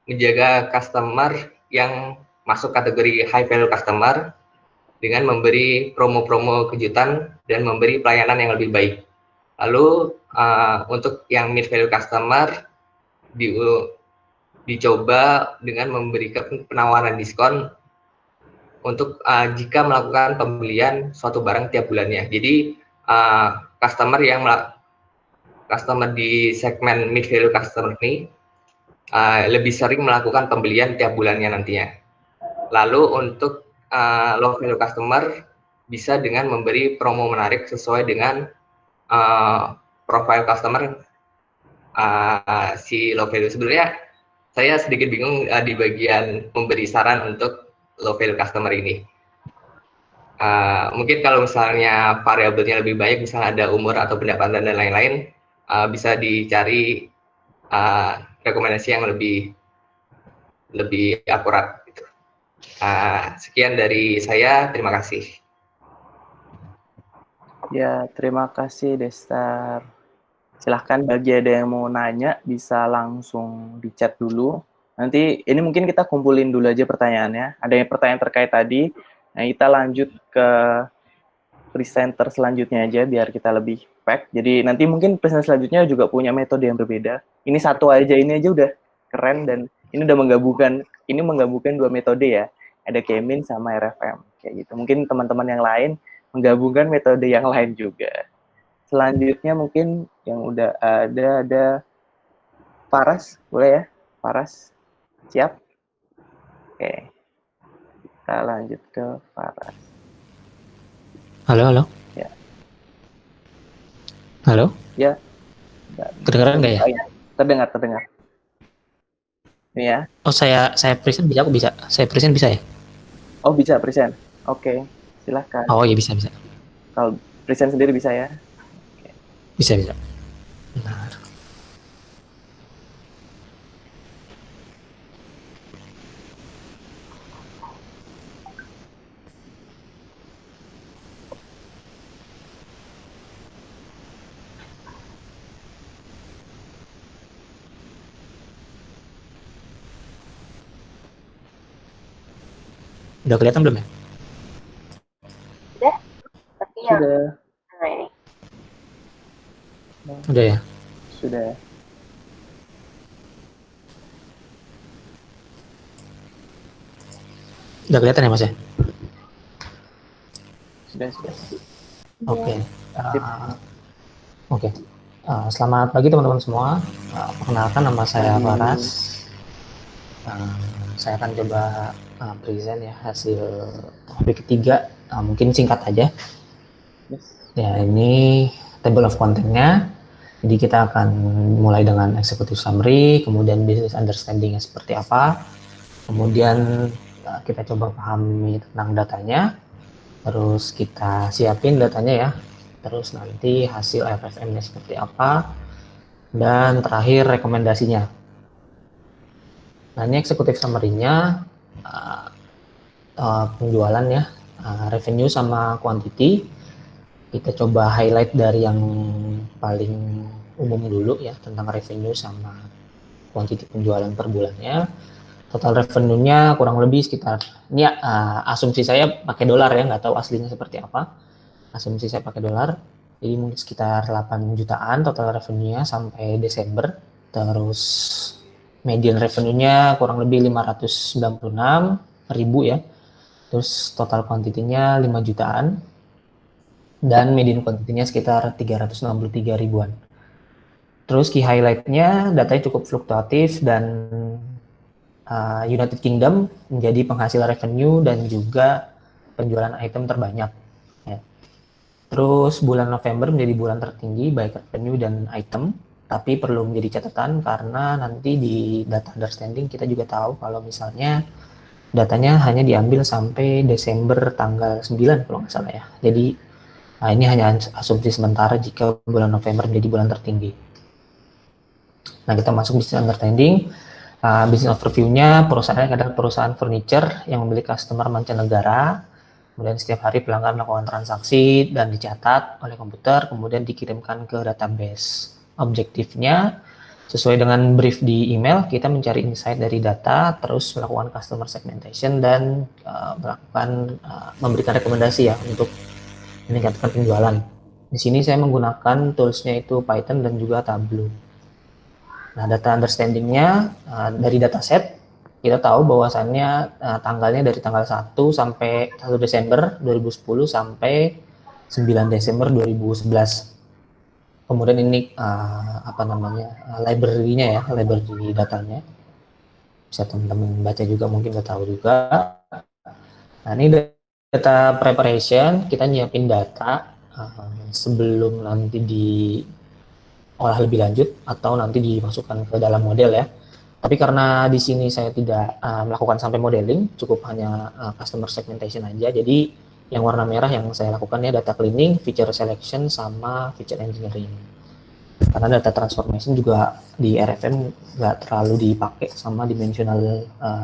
menjaga customer yang masuk kategori high value customer dengan memberi promo-promo kejutan dan memberi pelayanan yang lebih baik. Lalu untuk yang mid value customer dicoba dengan memberikan penawaran diskon untuk jika melakukan pembelian suatu barang tiap bulannya. Jadi customer di segmen mid value customer ini lebih sering melakukan pembelian tiap bulannya nantinya. Lalu untuk low value customer bisa dengan memberi promo menarik sesuai dengan profile customer si low value. Sebenarnya saya sedikit bingung di bagian memberi saran untuk low value customer ini. Mungkin kalau misalnya variabelnya lebih banyak, misalnya ada umur atau pendapatan dan lain-lain, bisa dicari rekomendasi yang lebih akurat. Gitu. Sekian dari saya, terima kasih. Ya, terima kasih Destar. Silahkan bagi ada yang mau nanya, bisa langsung di chat dulu. Nanti ini mungkin kita kumpulin dulu aja pertanyaannya. Ada yang pertanyaan terkait tadi, nah kita lanjut ke presenter selanjutnya aja biar kita lebih pack. Jadi nanti mungkin presenter selanjutnya juga punya metode yang berbeda. Ini satu aja, ini aja udah keren dan ini udah menggabungkan dua metode ya. Ada Kemin sama RFM kayak gitu. Mungkin teman-teman yang lain menggabungkan metode yang lain juga. Selanjutnya mungkin yang udah ada Faras, boleh ya? Faras, siap? Oke, kita lanjut ke Faras. Halo. Ya. Halo. Ya. Kedengaran nggak ya? Terdengar. Ini ya. Oh, saya present bisa, aku bisa. Saya present bisa ya? Oh, bisa present. Oke, silahkan. Oh, ya bisa. Kalau present sendiri bisa ya? Bisa. Benar. Udah kelihatan belum ya? Udah, tapi yang Sudah. ini. Udah ya? Sudah. Udah kelihatan ya, Mas ya? Sudah. Oke. Oke. Selamat pagi teman-teman semua. Perkenalkan, nama saya Faras. Saya akan coba present ya hasil topik ketiga. Mungkin singkat aja. Ya, ini table of content-nya. Jadi kita akan mulai dengan executive summary, kemudian business understanding-nya seperti apa, kemudian kita coba pahami tentang datanya, terus kita siapin datanya ya, terus nanti hasil RFM-nya seperti apa, dan terakhir rekomendasinya. Nah, ini executive summary-nya, penjualan ya, revenue sama quantity. Kita coba highlight dari yang paling umum dulu ya, tentang revenue sama quantity penjualan per bulannya. Total revenue-nya kurang lebih sekitar, ini asumsi saya pakai dolar ya, nggak tahu aslinya seperti apa. Asumsi saya pakai dolar, jadi mungkin sekitar 8 jutaan total revenue-nya sampai Desember. Terus median revenue-nya kurang lebih 596.000 ya. Terus total quantity-nya 5 jutaan. Dan median quantity-nya sekitar 363 ribuan. Terus key highlight-nya datanya cukup fluktuatif dan United Kingdom menjadi penghasil revenue dan juga penjualan item terbanyak. Ya. Terus bulan November menjadi bulan tertinggi baik revenue dan item, tapi perlu menjadi catatan karena nanti di data understanding kita juga tahu kalau misalnya datanya hanya diambil sampai Desember tanggal 9 kalau nggak salah ya. Jadi ini hanya asumsi sementara jika bulan November menjadi bulan tertinggi. Nah, kita masuk business understanding. Business overview-nya, perusahaannya adalah perusahaan furniture yang memiliki customer mancanegara. Kemudian setiap hari pelanggan melakukan transaksi dan dicatat oleh komputer, kemudian dikirimkan ke database. Objektifnya, sesuai dengan brief di email, kita mencari insight dari data, terus melakukan customer segmentation dan memberikan rekomendasi ya untuk meningkatkan penjualan. Di sini saya menggunakan tools-nya itu Python dan juga Tableau. Nah, data understanding-nya dari dataset, kita tahu bahwasannya tanggalnya dari tanggal 1 sampai 1 Desember 2010 sampai 9 Desember 2011. Kemudian ini library-nya ya, library datanya. Bisa teman-teman baca juga, mungkin udah tahu juga. Nah, ini data preparation, kita nyiapin data sebelum nanti diolah lebih lanjut atau nanti dimasukkan ke dalam model ya. Tapi karena di sini saya tidak melakukan sampai modeling, cukup hanya customer segmentation aja. Jadi yang warna merah yang saya lakukan ya data cleaning, feature selection, sama feature engineering. Karena data transformation juga di RFM nggak terlalu dipakai, sama dimensional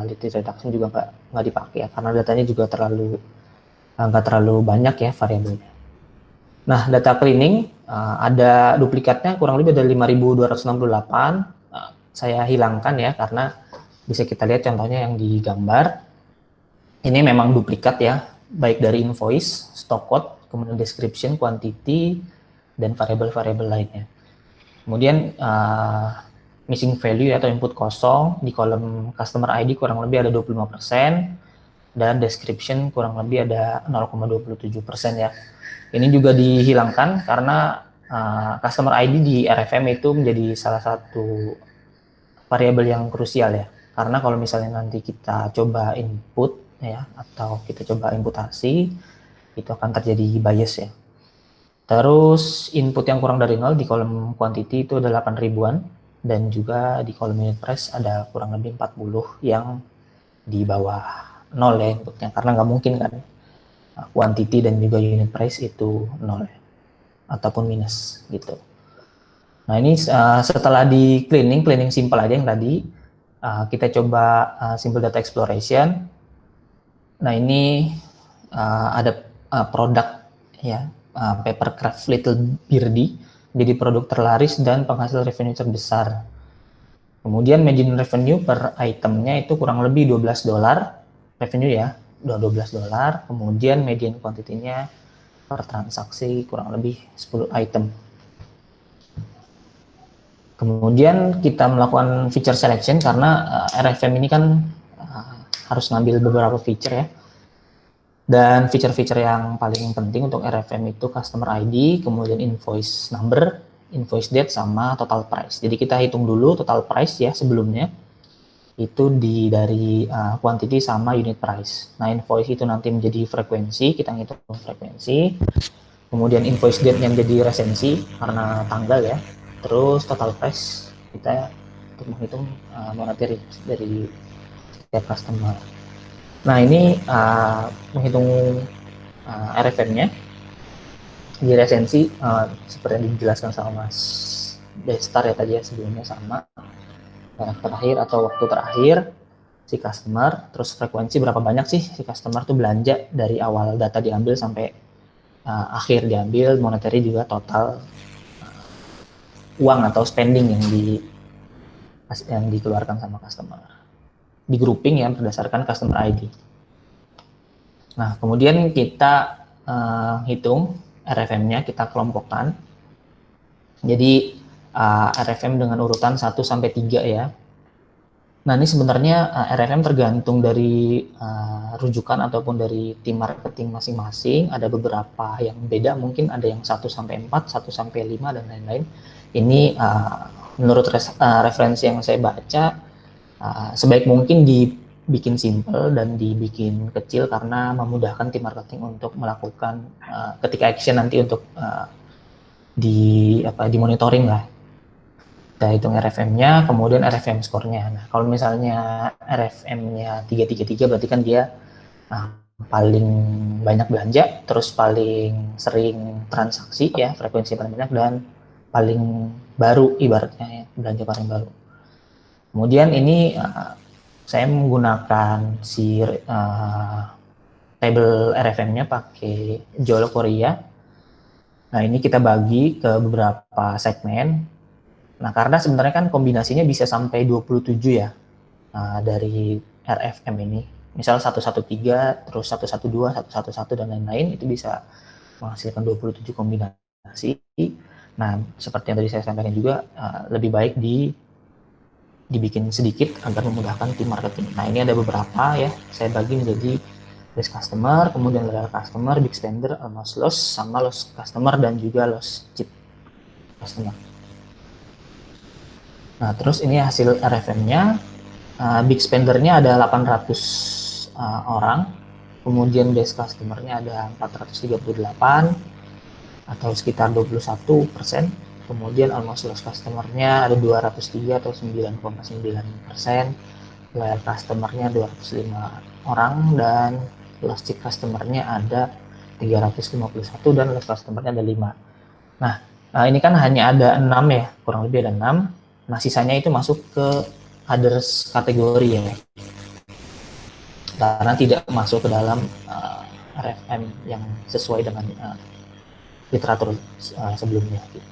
liquidity reduction juga nggak dipakai ya, karena datanya juga nggak terlalu banyak ya variabelnya. Nah, data cleaning ada duplikatnya kurang lebih ada 5.268. Saya hilangkan ya karena bisa kita lihat contohnya yang di gambar. Ini memang duplikat ya, baik dari invoice, stock code, kemudian description, quantity, dan variabel-variabel lainnya. Kemudian missing value atau input kosong di kolom customer ID kurang lebih ada 25%, dan description kurang lebih ada 0,27% ya. Ini juga dihilangkan karena customer ID di RFM itu menjadi salah satu variabel yang krusial ya. Karena kalau misalnya nanti kita coba input ya, atau kita coba imputasi, itu akan terjadi bias ya. Terus input yang kurang dari 0 di kolom quantity itu ada 8 ribuan, dan juga di kolom unit price ada kurang lebih 40 yang di bawah 0 ya inputnya, karena nggak mungkin kan quantity dan juga unit price itu 0 ataupun minus gitu. Nah, ini setelah di cleaning simple aja yang tadi, kita coba simple data exploration. Nah, ini ada produk ya, Papercraft Little Birdie, jadi produk terlaris dan penghasil revenue terbesar. Kemudian median revenue per itemnya itu kurang lebih $12 revenue ya, $12. Kemudian median quantity-nya per transaksi kurang lebih 10 item. Kemudian kita melakukan feature selection karena RFM ini kan harus ngambil beberapa feature ya. Dan feature-feature yang paling penting untuk RFM itu customer ID, kemudian invoice number, invoice date sama total price. Jadi kita hitung dulu total price ya sebelumnya, itu dari quantity sama unit price. Nah, invoice itu nanti menjadi frekuensi, kita ngitung frekuensi, kemudian invoice date yang jadi resensi karena tanggal ya, terus total price kita untuk menghitung monetary dari setiap customer. Nah, ini menghitung RFM-nya di resensi seperti yang dijelaskan sama Mas Destar ya tadi ya, sebelumnya sama terakhir atau waktu terakhir si customer, terus frekuensi berapa banyak sih si customer tuh belanja dari awal data diambil sampai akhir diambil, monetary juga total uang atau spending yang dikeluarkan sama customer. Di grouping ya berdasarkan customer ID. Nah, kemudian kita hitung RFM-nya, kita kelompokkan. Jadi RFM dengan urutan 1 sampai 3 ya. Nah, ini sebenarnya RFM tergantung dari rujukan ataupun dari tim marketing masing-masing. Ada beberapa yang beda, mungkin ada yang 1 sampai 4, 1 sampai 5 dan lain-lain. Ini menurut referensi yang saya baca, sebaik mungkin dibikin simple dan dibikin kecil karena memudahkan tim marketing untuk melakukan ketika action nanti untuk di monitoring lah. Kita hitung RFM-nya, kemudian RFM skornya. Nah, kalau misalnya RFM-nya 333 berarti kan dia paling banyak belanja, terus paling sering transaksi ya, frekuensi paling banyak, dan paling baru ibaratnya ya, belanja paling baru. Kemudian ini saya menggunakan si table RFM-nya pakai Jolo Korea. Nah, ini kita bagi ke beberapa segmen. Nah, karena sebenarnya kan kombinasinya bisa sampai 27 ya dari RFM ini. Misal 113, terus 112, 111, dan lain-lain, itu bisa menghasilkan 27 kombinasi. Nah, seperti yang tadi saya sampaikan juga, lebih baik dibikin sedikit agar memudahkan tim marketing. Nah, ini ada beberapa ya, saya bagi menjadi base customer, kemudian loyal customer, big spender, almost loss, sama loss customer, dan juga loss cheap customer. Nah, terus ini hasil RFM-nya, big spender-nya ada 800 orang, kemudian base customer-nya ada 438, atau sekitar 21%. Kemudian almost loss customer-nya ada 203 atau 9,9%, loyal customer-nya 205 orang, dan loss cheap customer-nya ada 351, dan loss customer-nya ada 5. Nah, ini kan hanya ada 6 ya, kurang lebih ada 6. Nah, sisanya itu masuk ke others kategori ya, karena tidak masuk ke dalam RFM yang sesuai dengan literatur sebelumnya gitu.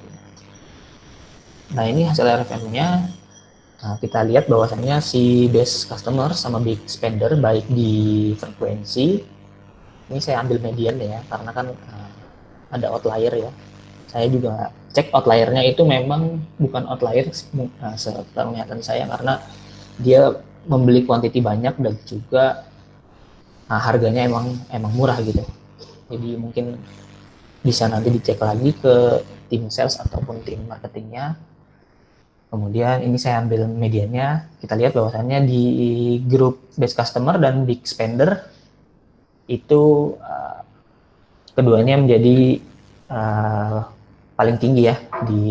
Nah, ini hasil RFM-nya. Nah, kita lihat bahwasannya si base customer sama big spender baik di frekuensi. Ini saya ambil median ya, karena kan ada outlier ya. Saya juga cek outliernya itu memang bukan outlier sepenglihatan saya, karena dia membeli kuantiti banyak dan juga harganya emang murah gitu. Jadi mungkin bisa nanti dicek lagi ke tim sales ataupun tim marketingnya. Kemudian ini saya ambil mediannya, kita lihat bahwasannya di grup base customer dan big spender itu keduanya menjadi paling tinggi ya di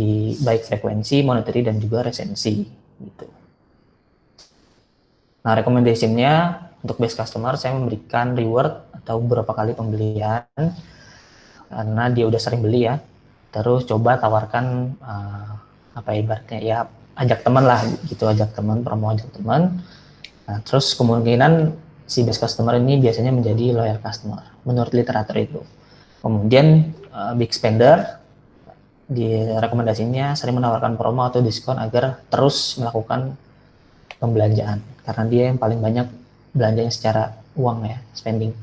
baik frekuensi, monetary, dan juga resensi gitu. Nah, recommendation-nya untuk base customer saya memberikan reward atau beberapa kali pembelian karena dia udah sering beli ya. Terus coba tawarkan ibaratnya ya, ajak teman lah gitu, ajak teman, promo ajak teman. Nah, terus kemungkinan si base customer ini biasanya menjadi loyal customer menurut literatur itu. Kemudian big spender di rekomendasinya sering menawarkan promo atau diskon agar terus melakukan pembelanjaan karena dia yang paling banyak belanjanya secara uang ya, spending.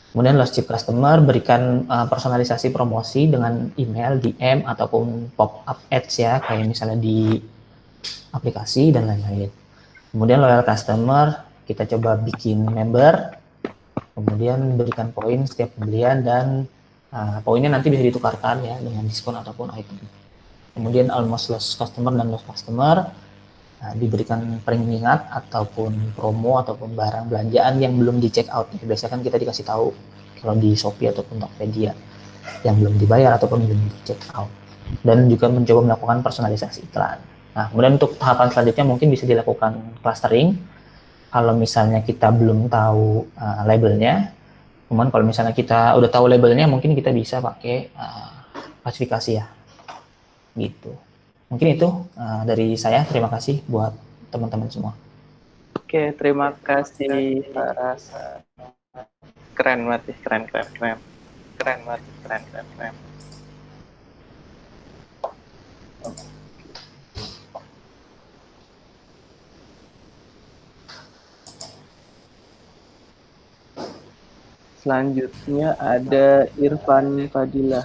Kemudian loss cheap customer berikan personalisasi promosi dengan email, DM, ataupun pop-up ads ya, kayak misalnya di aplikasi dan lain-lain. Kemudian loyal customer kita coba bikin member, kemudian berikan poin setiap pembelian, dan poinnya nanti bisa ditukarkan ya dengan diskon ataupun item. Kemudian almost lost customer dan lost customer, nah, diberikan pengingat ataupun promo ataupun barang belanjaan yang belum di check out. Biasanya kan kita dikasih tahu kalau di Shopee ataupun Tokopedia yang belum dibayar ataupun belum di check out. Dan juga mencoba melakukan personalisasi iklan. Nah, kemudian untuk tahapan selanjutnya mungkin bisa dilakukan clustering. Kalau misalnya kita belum tahu labelnya, kemudian kalau misalnya kita udah tahu labelnya, mungkin kita bisa pakai klasifikasi ya, gitu. Mungkin itu dari saya. Terima kasih buat teman-teman semua. Oke, terima kasih Faras. Keren banget, keren banget. Selanjutnya ada Irfan Fadilah.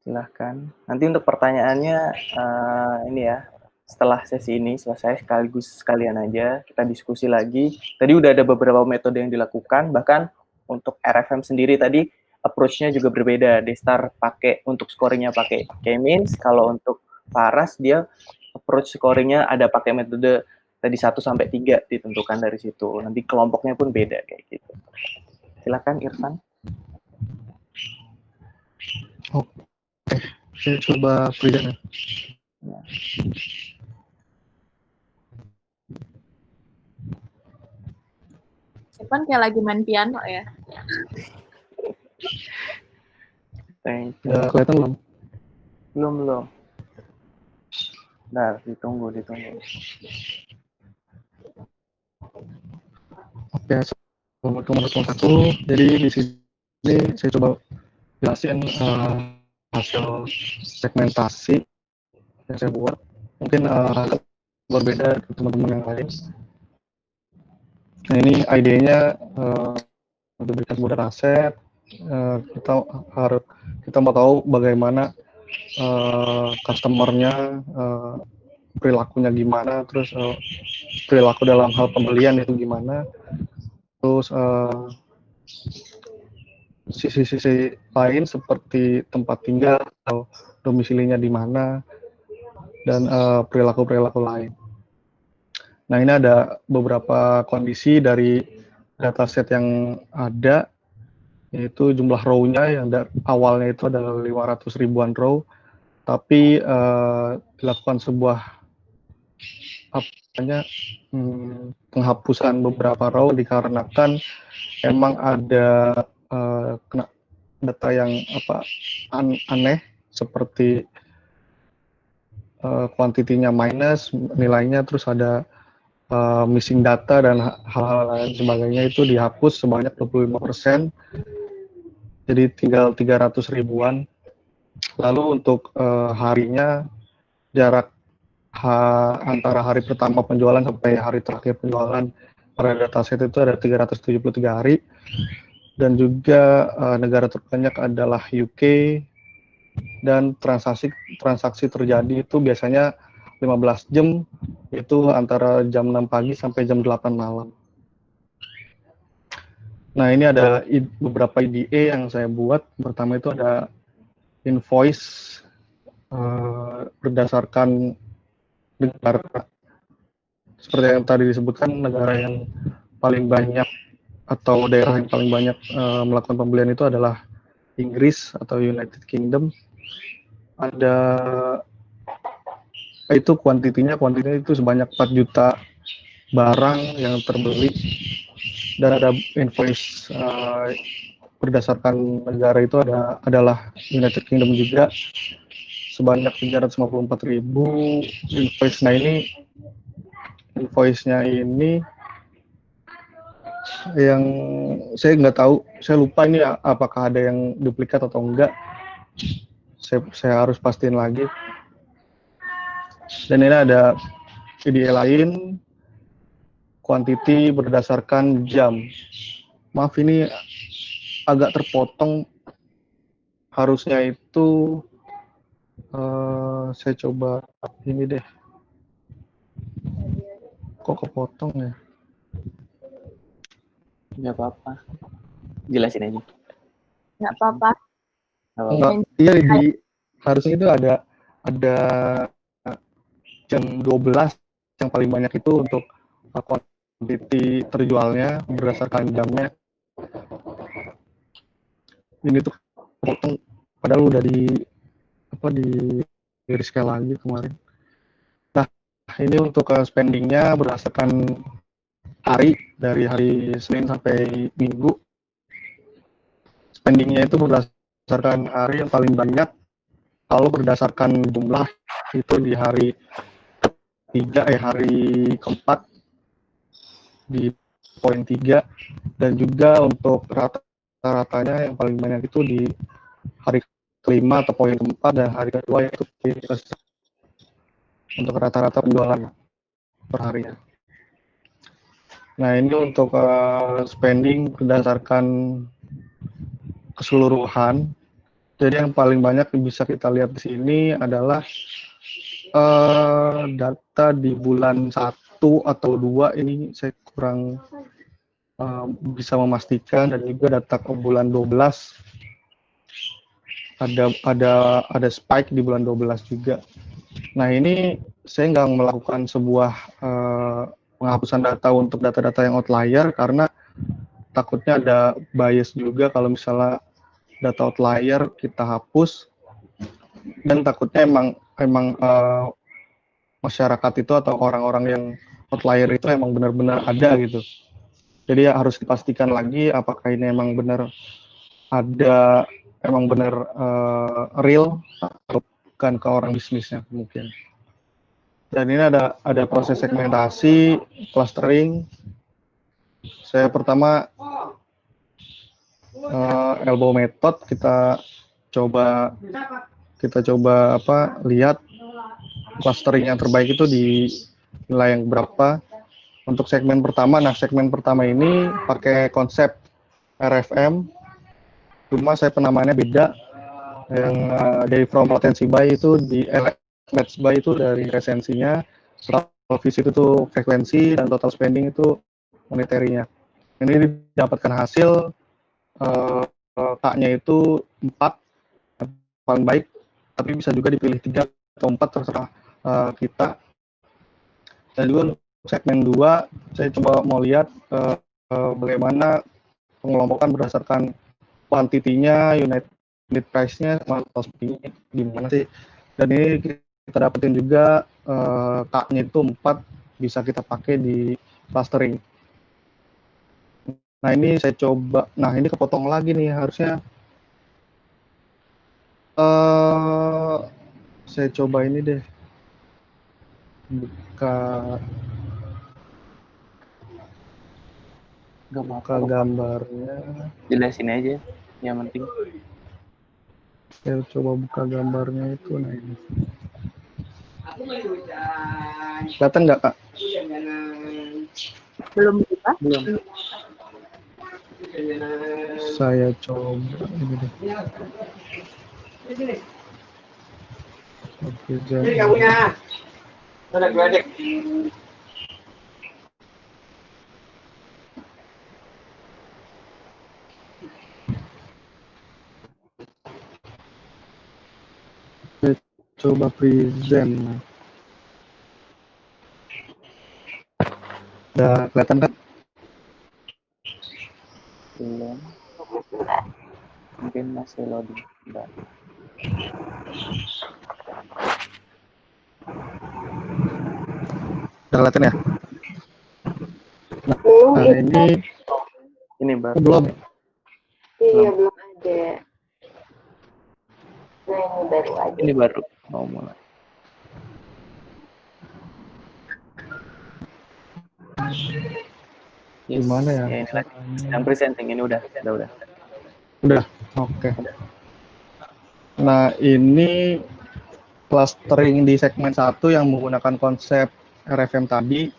Silahkan. Nanti untuk pertanyaannya ini ya, setelah sesi ini selesai sekalian aja kita diskusi lagi. Tadi udah ada beberapa metode yang dilakukan, bahkan untuk RFM sendiri tadi approach-nya juga berbeda. Destar pakai untuk scoringnya pakai K-means, kalau untuk Faras dia approach scoringnya ada pakai metode tadi 1 sampai 3 ditentukan dari situ. Nanti kelompoknya pun beda kayak gitu. Silakan Irfan. Oke, saya coba present ya. Irfan kayak lagi main piano ya. Thank you. Ya, kelihatan belum? Belum. Nah, ditunggu. Oke, nomor 1. Jadi di sini saya coba jelasin hasil segmentasi yang saya buat. Mungkin berbeda dari teman-teman yang lain. Nah, ini idenya untuk berikan sebuah dataset. Kita mau tahu bagaimana customernya, perilakunya gimana, terus perilaku dalam hal pembelian itu gimana, terus sisi-sisi lain seperti tempat tinggal atau domisilinya di mana, dan perilaku-perilaku lain. Nah, ini ada beberapa kondisi dari dataset yang ada, yaitu jumlah row-nya yang awalnya itu adalah 500 ribuan row, tapi dilakukan sebuah penghapusan beberapa row dikarenakan emang ada data yang aneh, seperti kuantitinya minus, nilainya, terus ada missing data dan hal-hal lain sebagainya, itu dihapus sebanyak 25%, jadi tinggal 300 ribuan. Lalu untuk harinya, jarak antara hari pertama penjualan sampai hari terakhir penjualan pada dataset itu ada 373 hari, dan juga negara terbanyak adalah UK, dan transaksi terjadi itu biasanya 15 jam, itu antara jam 6 pagi sampai jam 8 malam. Nah, ini ada beberapa IDE yang saya buat. Pertama itu ada invoice berdasarkan negara. Seperti yang tadi disebutkan, negara yang paling banyak atau daerah yang paling banyak melakukan pembelian itu adalah Inggris atau United Kingdom. Ada itu kuantitinya itu sebanyak 4 juta barang yang terbeli, dan ada invoice berdasarkan negara itu adalah United Kingdom juga sebanyak 354.000 invoice. Nah, ini invoice-nya ini yang saya nggak tahu, saya lupa ini apakah ada yang duplikat atau enggak. Saya harus pastiin lagi. Dan ini ada IDE lain, quantity berdasarkan jam. Maaf, ini agak terpotong. Harusnya itu saya coba ini deh. Kok kepotong ya? Nggak apa-apa. Jelasin aja. Nggak apa-apa. Iya, harusnya itu ada jam 12 yang paling banyak itu untuk quantity terjualnya berdasarkan jamnya. Ini tuh potong padahal udah di rescale lagi kemarin. Nah, ini untuk spendingnya berdasarkan hari, dari hari Senin sampai Minggu. Spendingnya itu berdasarkan hari yang paling banyak. Kalau berdasarkan jumlah itu di hari hari keempat di poin 3, dan juga untuk rata-ratanya yang paling banyak itu di hari kelima atau poin keempat, dan hari kedua yaitu untuk rata-rata penjualan per harinya. Nah, ini untuk spending berdasarkan keseluruhan. Jadi yang paling banyak yang bisa kita lihat di sini adalah data di bulan 1 atau 2, ini saya kurang bisa memastikan, dan juga data ke bulan 12 ada spike di bulan 12 juga. Nah, ini saya nggak melakukan sebuah penghapusan data untuk data-data yang outlier karena takutnya ada bias juga kalau misalnya data outlier kita hapus, dan takutnya emang masyarakat itu atau orang-orang yang outlier itu emang benar-benar ada gitu. Jadi ya harus dipastikan lagi apakah ini emang benar ada, emang benar real atau bukan ke orang bisnisnya mungkin. Dan ini ada proses segmentasi, clustering. Saya pertama elbow method, kita coba lihat clustering yang terbaik itu di nilai yang berapa untuk segmen pertama. Nah, segmen pertama ini pakai konsep RFM, cuma saya penamaannya beda. Yang dari from potensi buy itu di match buy itu dari resensinya, total visit itu frekuensi, dan total spending itu monetary-nya. Ini didapatkan hasil K-nya itu 4 paling baik, tapi bisa juga dipilih 3 atau 4 terserah kita. Dan juga untuk segmen 2 saya coba mau lihat bagaimana pengelompokan berdasarkan kuantitinya, unit price-nya, atau spending-nya gimana sih. Dan ini kita dapetin juga K-nya itu 4, bisa kita pakai di clustering. Nah, ini saya coba, nah ini kepotong lagi nih, harusnya saya coba ini deh, buka gambarnya. Jelasin aja yang penting. Saya coba buka gambarnya itu. Nah, ini kelihatan nggak, Kak? Belum buka? Belum. Saya coba ini deh. Oke, jadi coba present. Udah kelihatan kan? Belum. Mungkin masih loading. Bentar. Udah kelihatan ya? Nah, ini baru. belum. Iya, belum ada. Nah, ini baru aja. Ini baru mau mulai. Yes. Gimana ya? Yang presenting ini udah. Udah, oke. Nah, ini clustering di segmen 1 yang menggunakan konsep RFM tadi.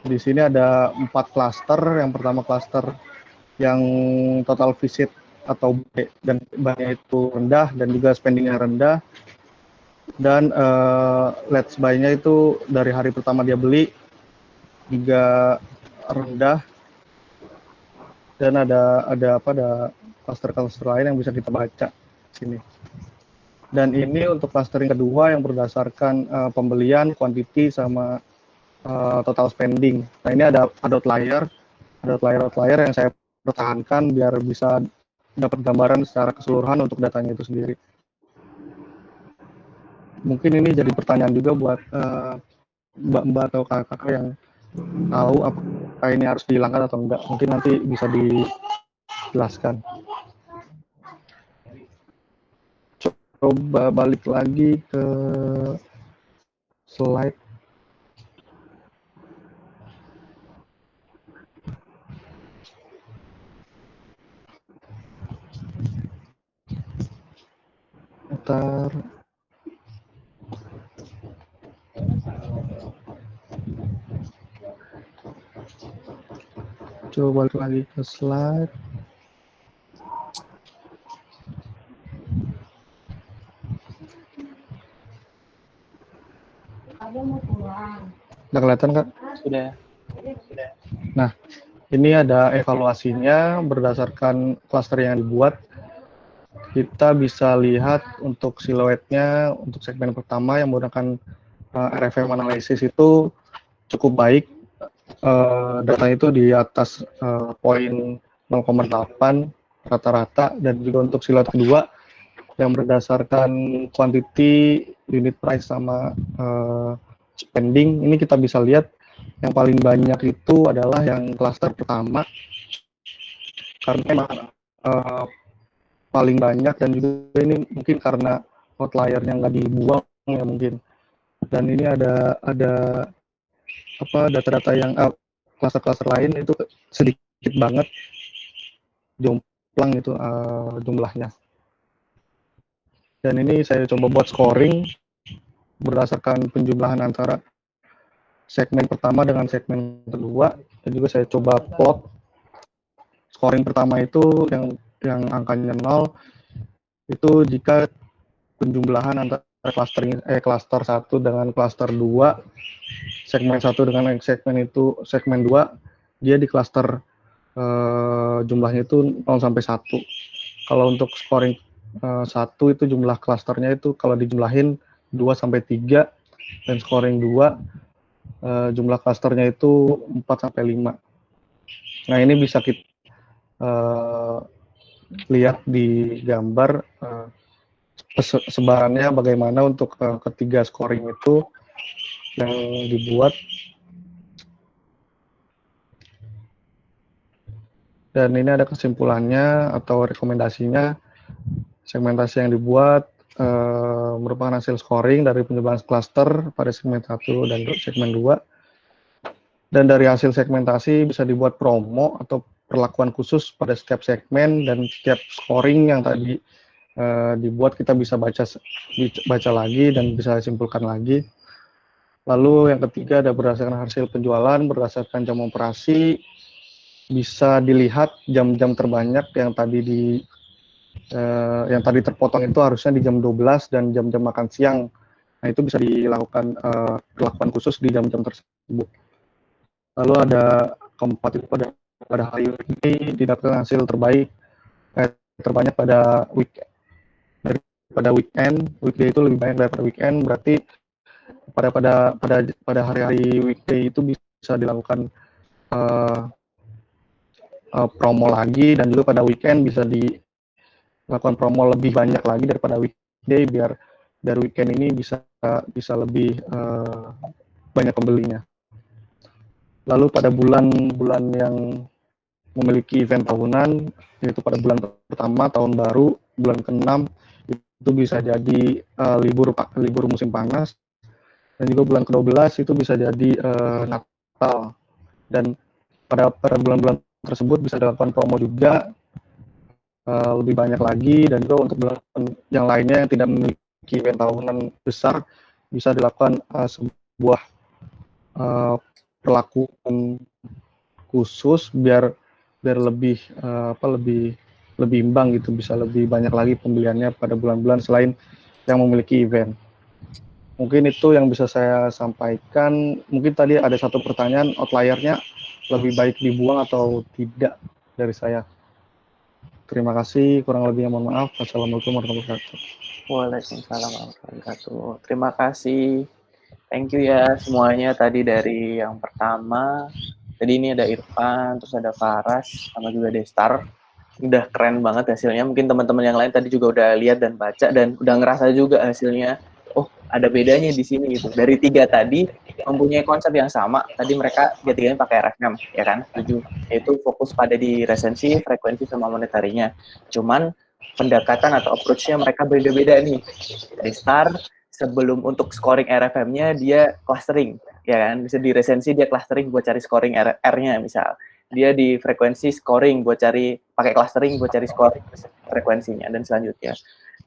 Di sini ada 4 cluster. Yang pertama cluster yang total visit atau B dan B-nya itu rendah, dan juga spendingnya rendah. Dan let's buy-nya itu dari hari pertama dia beli juga rendah. Dan ada cluster lain yang bisa kita baca sini. Dan ini untuk clustering kedua yang berdasarkan pembelian, quantity, sama total spending. Nah ini ada outlier yang saya pertahankan biar bisa dapat gambaran secara keseluruhan untuk datanya itu sendiri. Mungkin ini jadi pertanyaan juga buat mbak-mbak atau kakak-kakak yang tahu apakah ini harus dihilangkan atau enggak. Mungkin nanti bisa dijelaskan. Coba balik lagi ke slide. Ntar. Coba balik lagi ke slide. Udah kelihatan, Kak? Sudah. Nah, ini ada evaluasinya berdasarkan klaster yang dibuat. Kita bisa lihat untuk siluetnya untuk segmen pertama yang menggunakan RFM analysis itu cukup baik. Datanya itu di atas poin 0,8 rata-rata, dan juga untuk siluet kedua yang berdasarkan quantity, unit price, sama spending, ini kita bisa lihat yang paling banyak itu adalah yang klaster pertama, karena memang paling banyak, dan juga ini mungkin karena outlier-nya nggak dibuang ya mungkin. Dan ini ada apa data-data yang klaster-klaster lain itu sedikit banget, jomplang itu jumlahnya. Dan ini saya coba buat scoring berdasarkan penjumlahan antara segmen pertama dengan segmen kedua, dan juga saya coba plot scoring pertama itu yang angkanya 0 itu jika penjumlahan antara cluster 1 dengan cluster 2, segmen 1 dengan segmen 2, dia di cluster jumlahnya itu 0 sampai 1. Kalau untuk scoring 1 itu jumlah clusternya itu kalau dijumlahin 2 sampai 3, dan scoring 2 jumlah clusternya itu 4 sampai 5. Nah, ini bisa kita lihat di gambar sebarannya bagaimana untuk ketiga scoring itu yang dibuat. Dan ini ada kesimpulannya atau rekomendasinya. Segmentasi yang dibuat merupakan hasil scoring dari penjumlahan cluster pada segmen 1 dan segmen 2. Dan dari hasil segmentasi bisa dibuat promo atau perlakuan khusus pada setiap segmen, dan setiap scoring yang tadi dibuat kita bisa baca lagi dan bisa simpulkan lagi. Lalu yang ketiga ada berdasarkan hasil penjualan, berdasarkan jam operasi, bisa dilihat jam-jam terbanyak yang tadi terpotong itu harusnya di jam 12 dan jam-jam makan siang. Nah, itu bisa dilakukan perlakuan khusus di jam-jam tersebut. Lalu ada keempat itu pada hari ini didapatkan hasil terbanyak pada weekend. Weekday itu lebih banyak daripada weekend, berarti pada hari-hari weekday itu bisa dilakukan promo lagi, dan juga pada weekend bisa dilakukan promo lebih banyak lagi daripada weekday, biar dari weekend ini bisa lebih banyak pembelinya. Lalu pada bulan-bulan yang memiliki event tahunan, yaitu pada bulan pertama tahun baru, bulan ke-6 itu bisa jadi libur musim panas, dan juga bulan ke-12 itu bisa jadi Natal. Dan pada bulan-bulan tersebut bisa dilakukan promo juga lebih banyak lagi, dan juga untuk bulan yang lainnya yang tidak memiliki event tahunan besar bisa dilakukan sebuah perlakuan khusus biar lebih lebih imbang gitu, bisa lebih banyak lagi pembeliannya pada bulan-bulan selain yang memiliki event. Mungkin itu yang bisa saya sampaikan. Mungkin tadi ada satu pertanyaan, outlier-nya lebih baik dibuang atau tidak dari saya. Terima kasih, kurang lebihnya mohon maaf. Assalamualaikum warahmatullahi wabarakatuh. Waalaikumsalam warahmatullahi wabarakatuh. Terima kasih. Thank you ya semuanya tadi dari yang pertama. Tadi ini ada Irfan, terus ada Faras, sama juga Destar. Udah keren banget hasilnya. Mungkin teman-teman yang lain tadi juga udah lihat dan baca dan udah ngerasa juga hasilnya. Oh, ada bedanya di sini gitu. Dari 3 tadi mempunyai konsep yang sama. Tadi mereka tiga-tiganya pakai RFM, ya kan? Setuju. Yaitu fokus pada di resensi, frekuensi, sama monetarinya. Cuman pendekatan atau approach-nya mereka beda-beda nih. Destar sebelum untuk scoring RFM-nya dia clustering, ya kan? Bisa di resensi dia clustering buat cari scoring R-nya misal. Dia di frekuensi scoring buat cari pakai clustering buat cari scoring frekuensinya dan selanjutnya.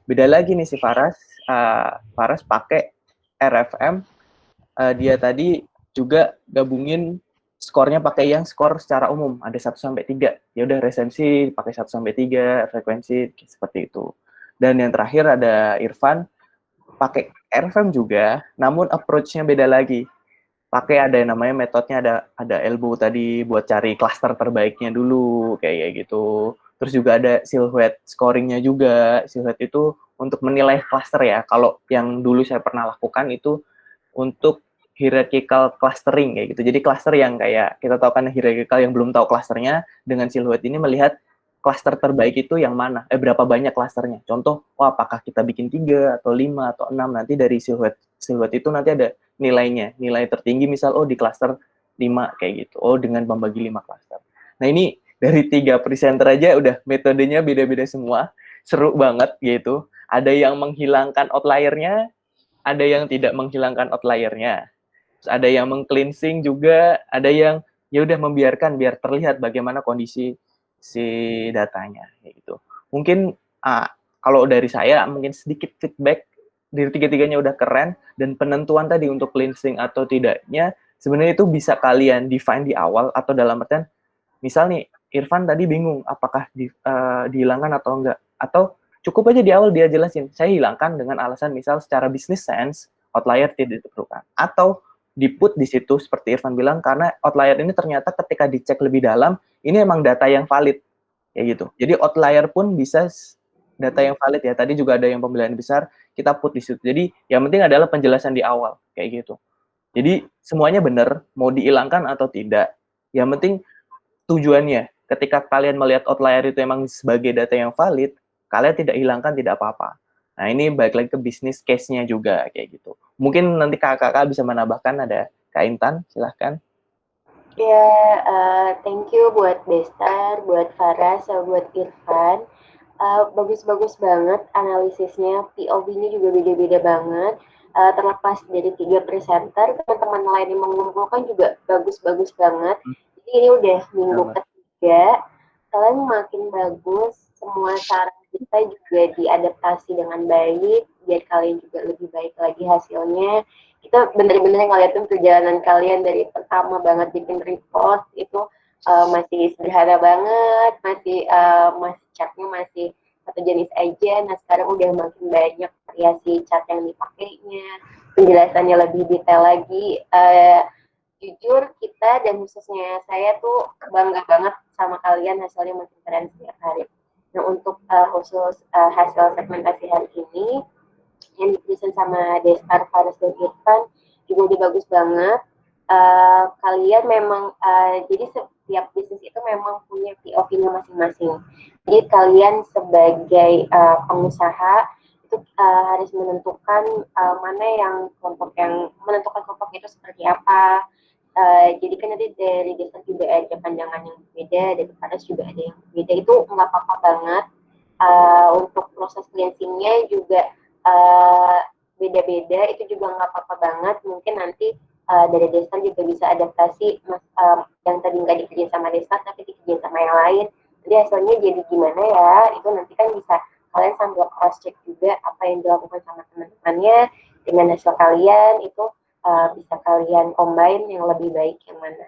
Beda lagi nih si Faras, Faras pakai RFM, dia tadi juga gabungin skornya pakai yang skor secara umum, ada 1 sampai 3. Ya udah resensi pakai 1 sampai 3, frekuensi seperti itu. Dan yang terakhir ada Irfan pakai RFM juga, namun approach-nya beda lagi. Pakai ada yang namanya metodenya ada elbow tadi buat cari cluster terbaiknya dulu kayak gitu. Terus juga ada silhouette scoring-nya juga. Silhouette itu untuk menilai cluster ya. Kalau yang dulu saya pernah lakukan itu untuk hierarchical clustering kayak gitu. Jadi cluster yang kayak kita tahu kan hierarchical yang belum tahu clusternya, dengan silhouette ini melihat cluster terbaik itu yang mana, berapa banyak clusternya. Contoh, apakah kita bikin 3 atau 5 atau 6, nanti dari silhouette itu nanti ada nilainya. Nilai tertinggi misal di cluster 5 kayak gitu. Dengan membagi 5 cluster. Nah, ini dari 3 presenter aja udah metodenya beda-beda semua. Seru banget gitu. Ada yang menghilangkan outlier-nya, ada yang tidak menghilangkan outlier-nya. Ada yang meng-cleansing juga, ada yang ya udah membiarkan biar terlihat bagaimana kondisi si datanya gitu. Mungkin kalau dari saya mungkin sedikit feedback dari tiga-tiganya udah keren, dan penentuan tadi untuk cleansing atau tidaknya sebenarnya itu bisa kalian define di awal atau dalam artian misal nih Irfan tadi bingung apakah dihilangkan atau enggak, atau cukup aja di awal dia jelasin saya hilangkan dengan alasan misal secara business sense outlier tidak diperlukan, atau di-put di situ seperti Irfan bilang karena outlier ini ternyata ketika dicek lebih dalam ini emang data yang valid kayak gitu. Jadi outlier pun bisa data yang valid ya. Tadi juga ada yang pembelian besar kita put di situ. Jadi yang penting adalah penjelasan di awal kayak gitu. Jadi semuanya benar mau dihilangkan atau tidak. Yang penting tujuannya ketika kalian melihat outlier itu emang sebagai data yang valid, kalian tidak hilangkan tidak apa-apa. Nah, ini balik lagi ke bisnis case-nya juga kayak gitu. Mungkin nanti kakak-kakak bisa menambahkan, ada Kak Intan, silahkan. Ya, thank you buat Destar, buat Farah, sama buat Irfan. Bagus-bagus banget analisisnya, POV-nya juga beda-beda banget. Terlepas dari 3 presenter, teman-teman lain yang mengumpulkan juga bagus-bagus banget. Jadi ini udah minggu ketiga, kalian makin bagus, semua saran kita juga diadaptasi dengan baik, biar kalian juga lebih baik lagi hasilnya. Kita bener-bener ngeliatin perjalanan kalian dari pertama banget bikin report itu masih sederhana banget, masih catnya masih satu jenis aja. Nah sekarang udah makin banyak variasi cat yang dipakainya, penjelasannya lebih detail lagi. Jujur kita dan khususnya saya tuh bangga banget sama kalian, hasilnya makin keren setiap hari. Nah untuk khusus hasil segmentasi hari ini yang dipresent sama Destar, Faras, dan Irfan juga udah bagus banget. Kalian memang jadi setiap bisnis itu memang punya POV-nya masing-masing. Jadi kalian sebagai pengusaha itu harus menentukan mana yang menentukan kelompok itu seperti apa. Jadi kan nanti dari Destar juga ada pandangan yang berbeda, dari Faras juga ada yang berbeda. Itu nggak apa-apa banget. Untuk proses cleansingnya juga beda-beda, itu juga nggak apa-apa banget. Mungkin nanti dari Destar juga bisa adaptasi yang tadi nggak dikerjain sama Destar tapi dikerjain sama yang lain. Jadi hasilnya jadi gimana ya, itu nanti kan bisa kalian sambil cross check juga apa yang dilakukan sama teman-temannya dengan hasil kalian, itu bisa kalian combine yang lebih baik yang mana.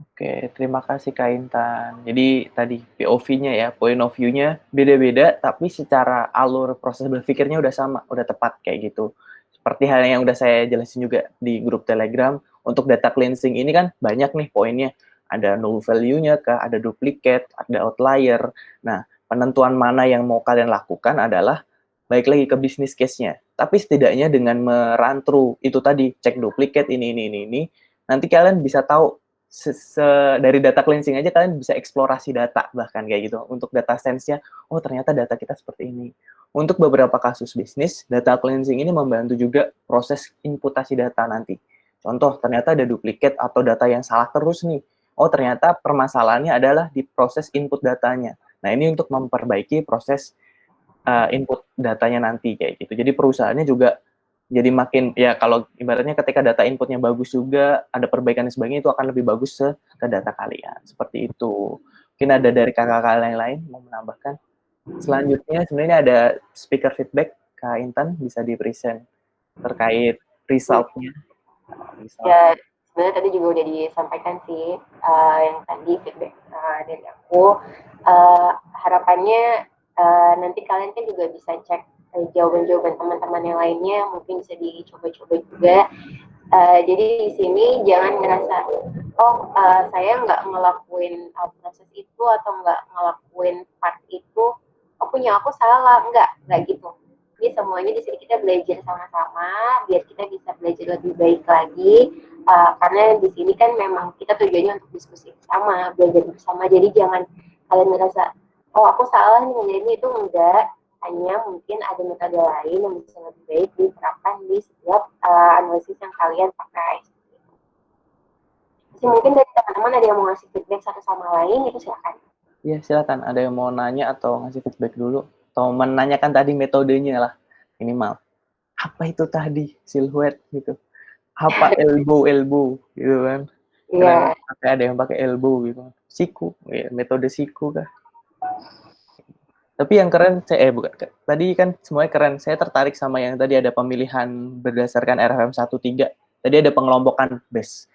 Oke, terima kasih Kak Intan. Jadi tadi POV-nya ya, point of view-nya beda-beda, tapi secara alur proses berpikirnya udah sama, udah tepat kayak gitu. Seperti hal yang udah saya jelasin juga di grup Telegram, untuk data cleansing ini kan banyak nih poinnya. Ada null value-nya kah, ada duplicate, ada outlier. Nah, penentuan mana yang mau kalian lakukan adalah balik lagi ke bisnis case-nya. Tapi setidaknya dengan merun through itu tadi, cek duplikat ini, nanti kalian bisa tahu dari data cleansing aja kalian bisa eksplorasi data bahkan kayak gitu. Untuk data sense-nya, oh ternyata data kita seperti ini. Untuk beberapa kasus bisnis, data cleansing ini membantu juga proses inputasi data nanti. Contoh, ternyata ada duplikat atau data yang salah terus nih. Oh ternyata permasalahannya adalah di proses input datanya. Nah ini untuk memperbaiki proses input datanya nanti kayak gitu. Jadi perusahaannya juga jadi makin, ya kalau ibaratnya ketika data inputnya bagus juga, ada perbaikan dan sebagainya, itu akan lebih bagus ke data kalian. Seperti itu. Mungkin ada dari kakak-kakak yang lain mau menambahkan. Selanjutnya sebenarnya ada speaker feedback, Kak Intan bisa di-present terkait result-nya. Ya, sebenarnya tadi juga udah disampaikan sih, yang tadi feedback dari aku. Harapannya nanti kalian kan juga bisa cek jawaban-jawaban teman-teman yang lainnya, mungkin bisa dicoba-coba juga. Jadi di sini jangan ngerasa, saya nggak ngelakuin proses itu atau nggak ngelakuin part itu, punya aku salah. Nggak gitu. Jadi semuanya di sini kita belajar sama-sama, biar kita bisa belajar lebih baik lagi. Karena di sini kan memang kita tujuannya untuk diskusi bersama, belajar bersama. Jadi jangan kalian merasa, aku salah nih ngerjain itu, enggak. Hanya mungkin ada metode lain yang bisa lebih baik diterapkan di setiap analisis yang kalian pakai. Jadi mungkin dari teman-teman ada yang mau ngasih feedback satu sama lain, itu silakan. Iya, silakan. Ada yang mau nanya atau ngasih feedback dulu? Atau menanyakan tadi metodenya lah, minimal. Apa itu tadi, silhouette gitu? Apa elbow gitu kan? Iya. Ada yang pakai elbow gitu. Siku, ya, metode siku kah? Tapi yang keren, bukan. Tadi kan semuanya keren. Saya tertarik sama yang tadi ada pemilihan berdasarkan RFM 13. Tadi ada pengelompokan base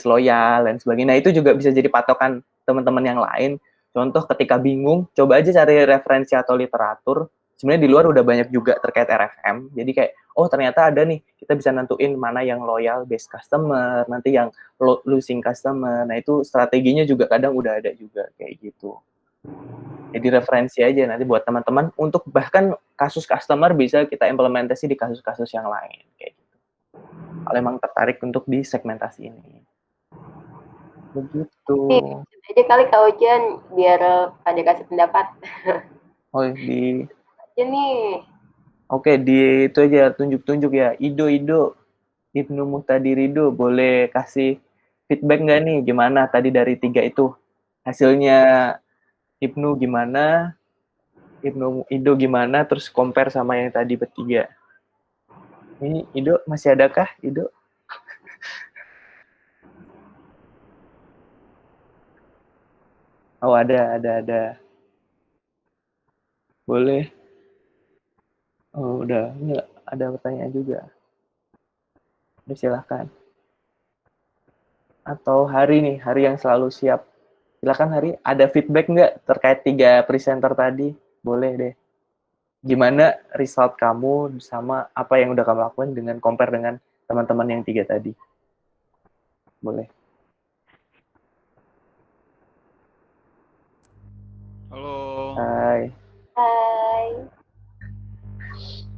loyal dan sebagainya. Nah, itu juga bisa jadi patokan teman-teman yang lain. Contoh ketika bingung, coba aja cari referensi atau literatur. Sebenarnya di luar udah banyak juga terkait RFM. Jadi kayak, oh ternyata ada nih, kita bisa nentuin mana yang loyal base customer, nanti yang losing customer. Nah, itu strateginya juga kadang udah ada juga kayak gitu. Jadi referensi aja nanti buat teman-teman untuk bahkan kasus customer bisa kita implementasi di kasus-kasus yang lain kayak gitu. Kalau emang tertarik untuk di segmentasi ini. Begitu. Jadi kali Kak Ojan biar pada kasih pendapat. Oh, di aja nih. Oke, di itu aja tunjuk-tunjuk ya. Ido Ibnu Muhtadirido boleh kasih feedback nggak nih gimana tadi dari 3 itu hasilnya Ibnu gimana, Ido gimana, terus compare sama yang tadi bertiga. Ini Ido masih adakah, Ido? Oh, ada. Boleh. Oh, udah. Ini ada pertanyaan juga. Silahkan. Atau Hari nih, Hari yang selalu siap. Silakan Hari, ada feedback nggak terkait 3 presenter tadi? Boleh deh. Gimana result kamu sama apa yang udah kamu lakukan dengan compare dengan teman-teman yang 3 tadi? Boleh. Halo. Hai.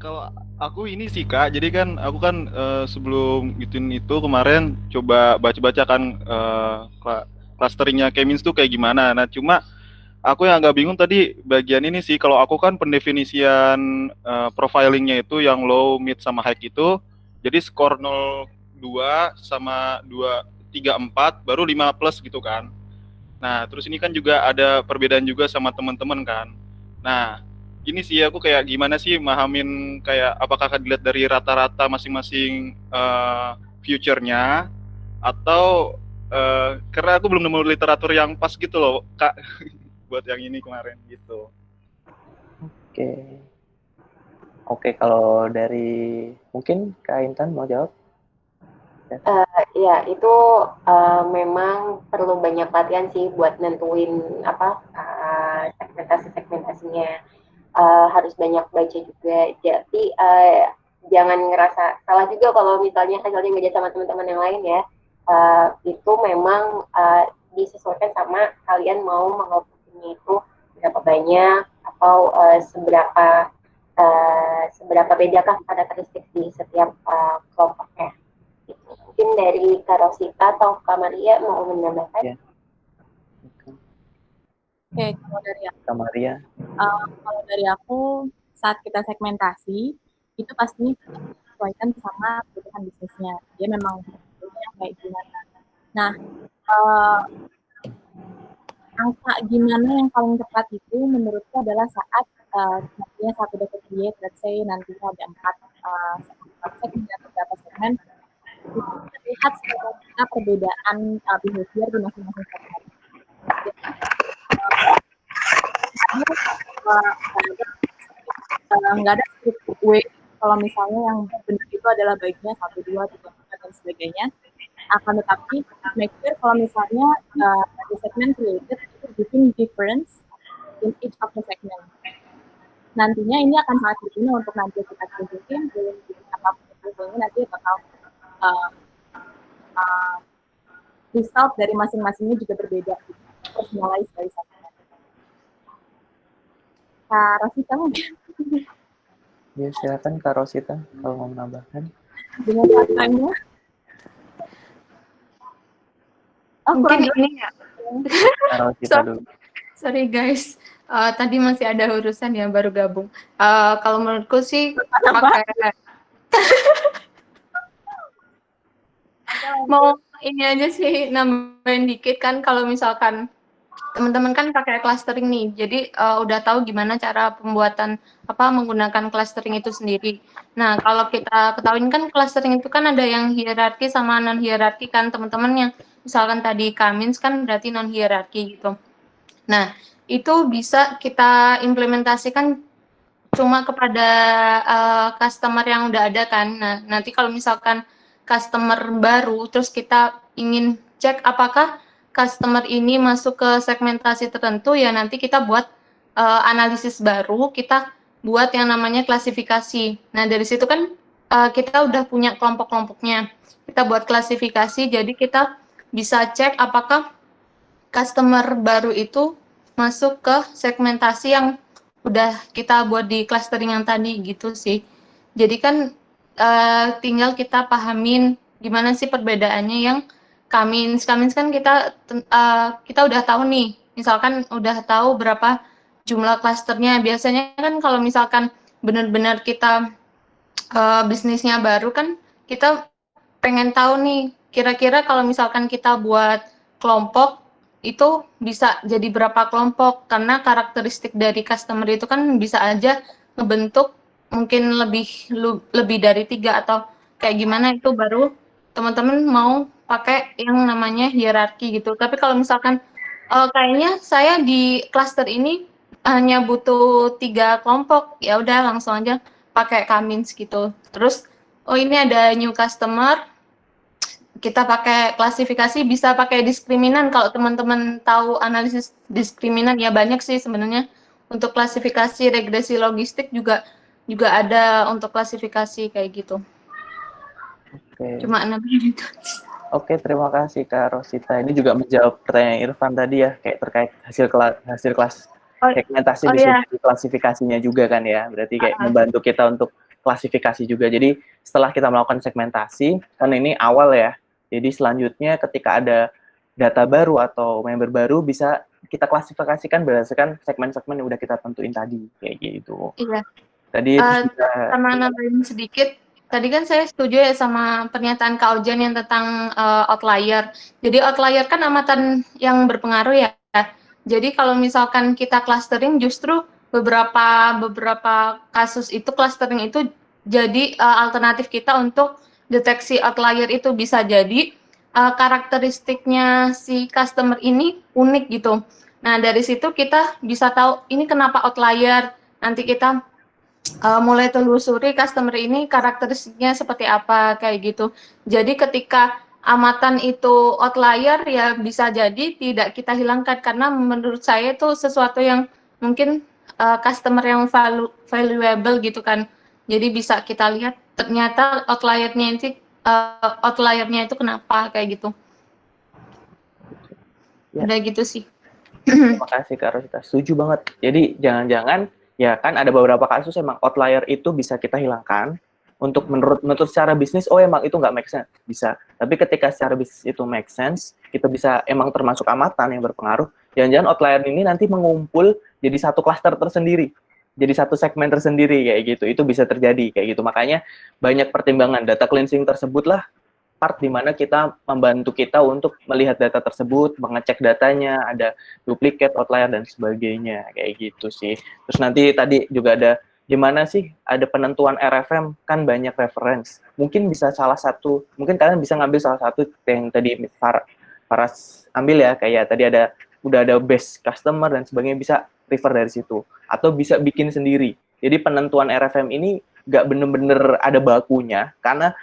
Kalau aku ini sih Kak, jadi kan aku kan sebelum gituin itu kemarin coba baca-baca kan clusteringnya Kemins tuh kayak gimana. Nah cuma aku yang agak bingung tadi bagian ini sih, kalau aku kan pendefinisian profilingnya itu yang low, mid, sama high itu, jadi skor 0,2 sama 2,3,4 baru 5 plus gitu kan. Nah terus ini kan juga ada perbedaan juga sama teman-teman kan. Nah gini sih aku kayak gimana sih mahamin kayak apakah dilihat dari rata-rata masing-masing future-nya atau karena aku belum nemu literatur yang pas gitu loh Kak buat yang ini kemarin gitu. Oke, kalau dari mungkin Kak Intan mau jawab? Ya itu memang perlu banyak latihan sih buat nentuin segmentasinya. Harus banyak baca juga. Jadi jangan ngerasa salah juga kalau misalnya hasilnya beda sama teman-teman yang lain ya. Itu memang disesuaikan sama kalian mau mengoperasinya itu berapa banyak, atau seberapa bedakah karakteristik di setiap kelompoknya. Mungkin dari Kak Rosita atau Kak Maria mau menambahkan? Ya. Oke, kalau dari aku, Kak Maria. kalau dari aku saat kita segmentasi itu pastinya kita sesuaikan sama kebutuhan bisnisnya. Dia memang butuhnya kayak gimana. Nah, angka gimana yang paling tepat itu menurutku adalah saat nantinya satu udah create, let's say nantinya ada 4 segmen atau beberapa segmen, itu terlihat secara perbedaan behavior di masing-masing segmen. Nggak ada script way kalau misalnya yang benar itu adalah baginya 1, 2, 3, 4 dan sebagainya. Akan tetapi make sure kalau misalnya di segmen created itu giving difference in each of the segment. Nantinya ini akan sangat berguna untuk nanti kita tunjukin apapun itu nanti bakal result dari masing-masingnya juga berbeda, personalize dari segmen. Kak Rosita mungkin? Ya, silakan Kak Rosita kalau mau menambahkan. Dengan katanya. Mungkin ini ya. Kak Rosita dulu. Sorry guys, tadi masih ada urusan ya, baru gabung. Kalau menurutku sih pakai mau ini aja sih nambahin dikit kan, kalau misalkan teman-teman kan pakai clustering nih, jadi udah tahu gimana cara pembuatan menggunakan clustering itu sendiri. Nah, kalau kita ketahuin kan clustering itu kan ada yang hierarki sama non hierarki kan teman-teman, yang misalkan tadi Kamins kan berarti non hierarki gitu. Nah, itu bisa kita implementasikan cuma kepada customer yang udah ada kan. Nah, nanti kalau misalkan customer baru, terus kita ingin cek apakah customer ini masuk ke segmentasi tertentu, ya nanti kita buat analisis baru, kita buat yang namanya klasifikasi. Nah, dari situ kan kita udah punya kelompok-kelompoknya. Kita buat klasifikasi, jadi kita bisa cek apakah customer baru itu masuk ke segmentasi yang udah kita buat di clustering yang tadi gitu sih. Jadi kan tinggal kita pahamin gimana sih perbedaannya yang Kamins kan kita udah tahu nih, misalkan udah tahu berapa jumlah klasternya. Biasanya kan kalau misalkan benar-benar kita bisnisnya baru kan, kita pengen tahu nih kira-kira kalau misalkan kita buat kelompok itu bisa jadi berapa kelompok, karena karakteristik dari customer itu kan bisa aja ngebentuk mungkin lebih dari 3 atau kayak gimana, itu baru teman-teman mau pakai yang namanya hierarki gitu. Tapi kalau misalkan kayaknya saya di cluster ini hanya butuh 3 kelompok, ya udah langsung aja pakai Kamins gitu. Terus ini ada new customer, kita pakai klasifikasi, bisa pakai diskriminan. Kalau teman-teman tahu analisis diskriminan, ya banyak sih sebenarnya. Untuk klasifikasi regresi logistik juga ada untuk klasifikasi kayak gitu. Oke. Cuma 6 menit. Oke, terima kasih Kak Rosita. Ini juga menjawab pertanyaan Irfan tadi ya, kayak terkait hasil kelas segmentasi bisa jadi klasifikasinya juga kan ya. Berarti kayak membantu kita untuk klasifikasi juga. Jadi setelah kita melakukan segmentasi, kan ini awal ya. Jadi selanjutnya ketika ada data baru atau member baru, bisa kita klasifikasikan berdasarkan segmen-segmen yang udah kita tentuin tadi, kayak gitu. Iya. Tadi sama nambahin sedikit, tadi kan saya setuju ya sama pernyataan Kak Ojan yang tentang outlier. Jadi outlier kan amatan yang berpengaruh ya. Jadi kalau misalkan kita clustering, justru beberapa kasus itu clustering itu jadi alternatif kita untuk deteksi outlier. Itu bisa jadi karakteristiknya si customer ini unik gitu. Nah, dari situ kita bisa tahu ini kenapa outlier. Nanti kita mulai telusuri customer ini karakteristiknya seperti apa, kayak gitu. Jadi ketika amatan itu outlier, ya bisa jadi tidak kita hilangkan, karena menurut saya itu sesuatu yang mungkin customer yang valuable gitu kan. Jadi bisa kita lihat ternyata outliernya itu kenapa, kayak gitu. Ya. Udah gitu sih. Terima kasih Kak Rosita, setuju banget. Jadi jangan-jangan ya kan ada beberapa kasus emang outlier itu bisa kita hilangkan untuk menurut secara bisnis, oh emang itu nggak make sense, bisa. Tapi ketika secara bisnis itu make sense, kita bisa emang termasuk amatan yang berpengaruh, jangan-jangan outlier ini nanti mengumpul jadi satu klaster tersendiri, jadi satu segmen tersendiri kayak gitu. Itu bisa terjadi kayak gitu. Makanya banyak pertimbangan data cleansing tersebut lah part di mana kita membantu kita untuk melihat data tersebut, mengecek datanya, ada duplicate, outlier, dan sebagainya, kayak gitu sih. Terus nanti tadi juga ada, gimana sih ada penentuan RFM, kan banyak reference. Mungkin bisa salah satu, mungkin kalian bisa ngambil salah satu yang tadi Faras ambil ya, kayak tadi ada, udah ada base customer dan sebagainya, bisa refer dari situ. Atau bisa bikin sendiri. Jadi penentuan RFM ini nggak bener-bener ada bakunya, karena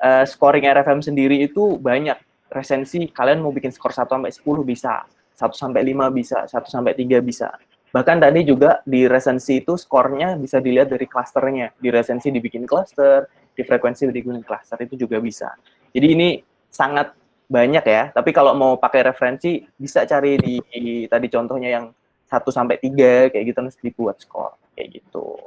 scoring RFM sendiri itu banyak. Resensi, kalian mau bikin skor 1-10 bisa, 1-5 bisa, 1-3 bisa. Bahkan tadi juga di resensi itu skornya bisa dilihat dari klasternya. Di resensi dibikin klaster, di frekuensi dibikin klaster, itu juga bisa. Jadi ini sangat banyak ya, tapi kalau mau pakai referensi, bisa cari di tadi contohnya yang 1-3, kayak gitu, terus dibuat skor, kayak gitu.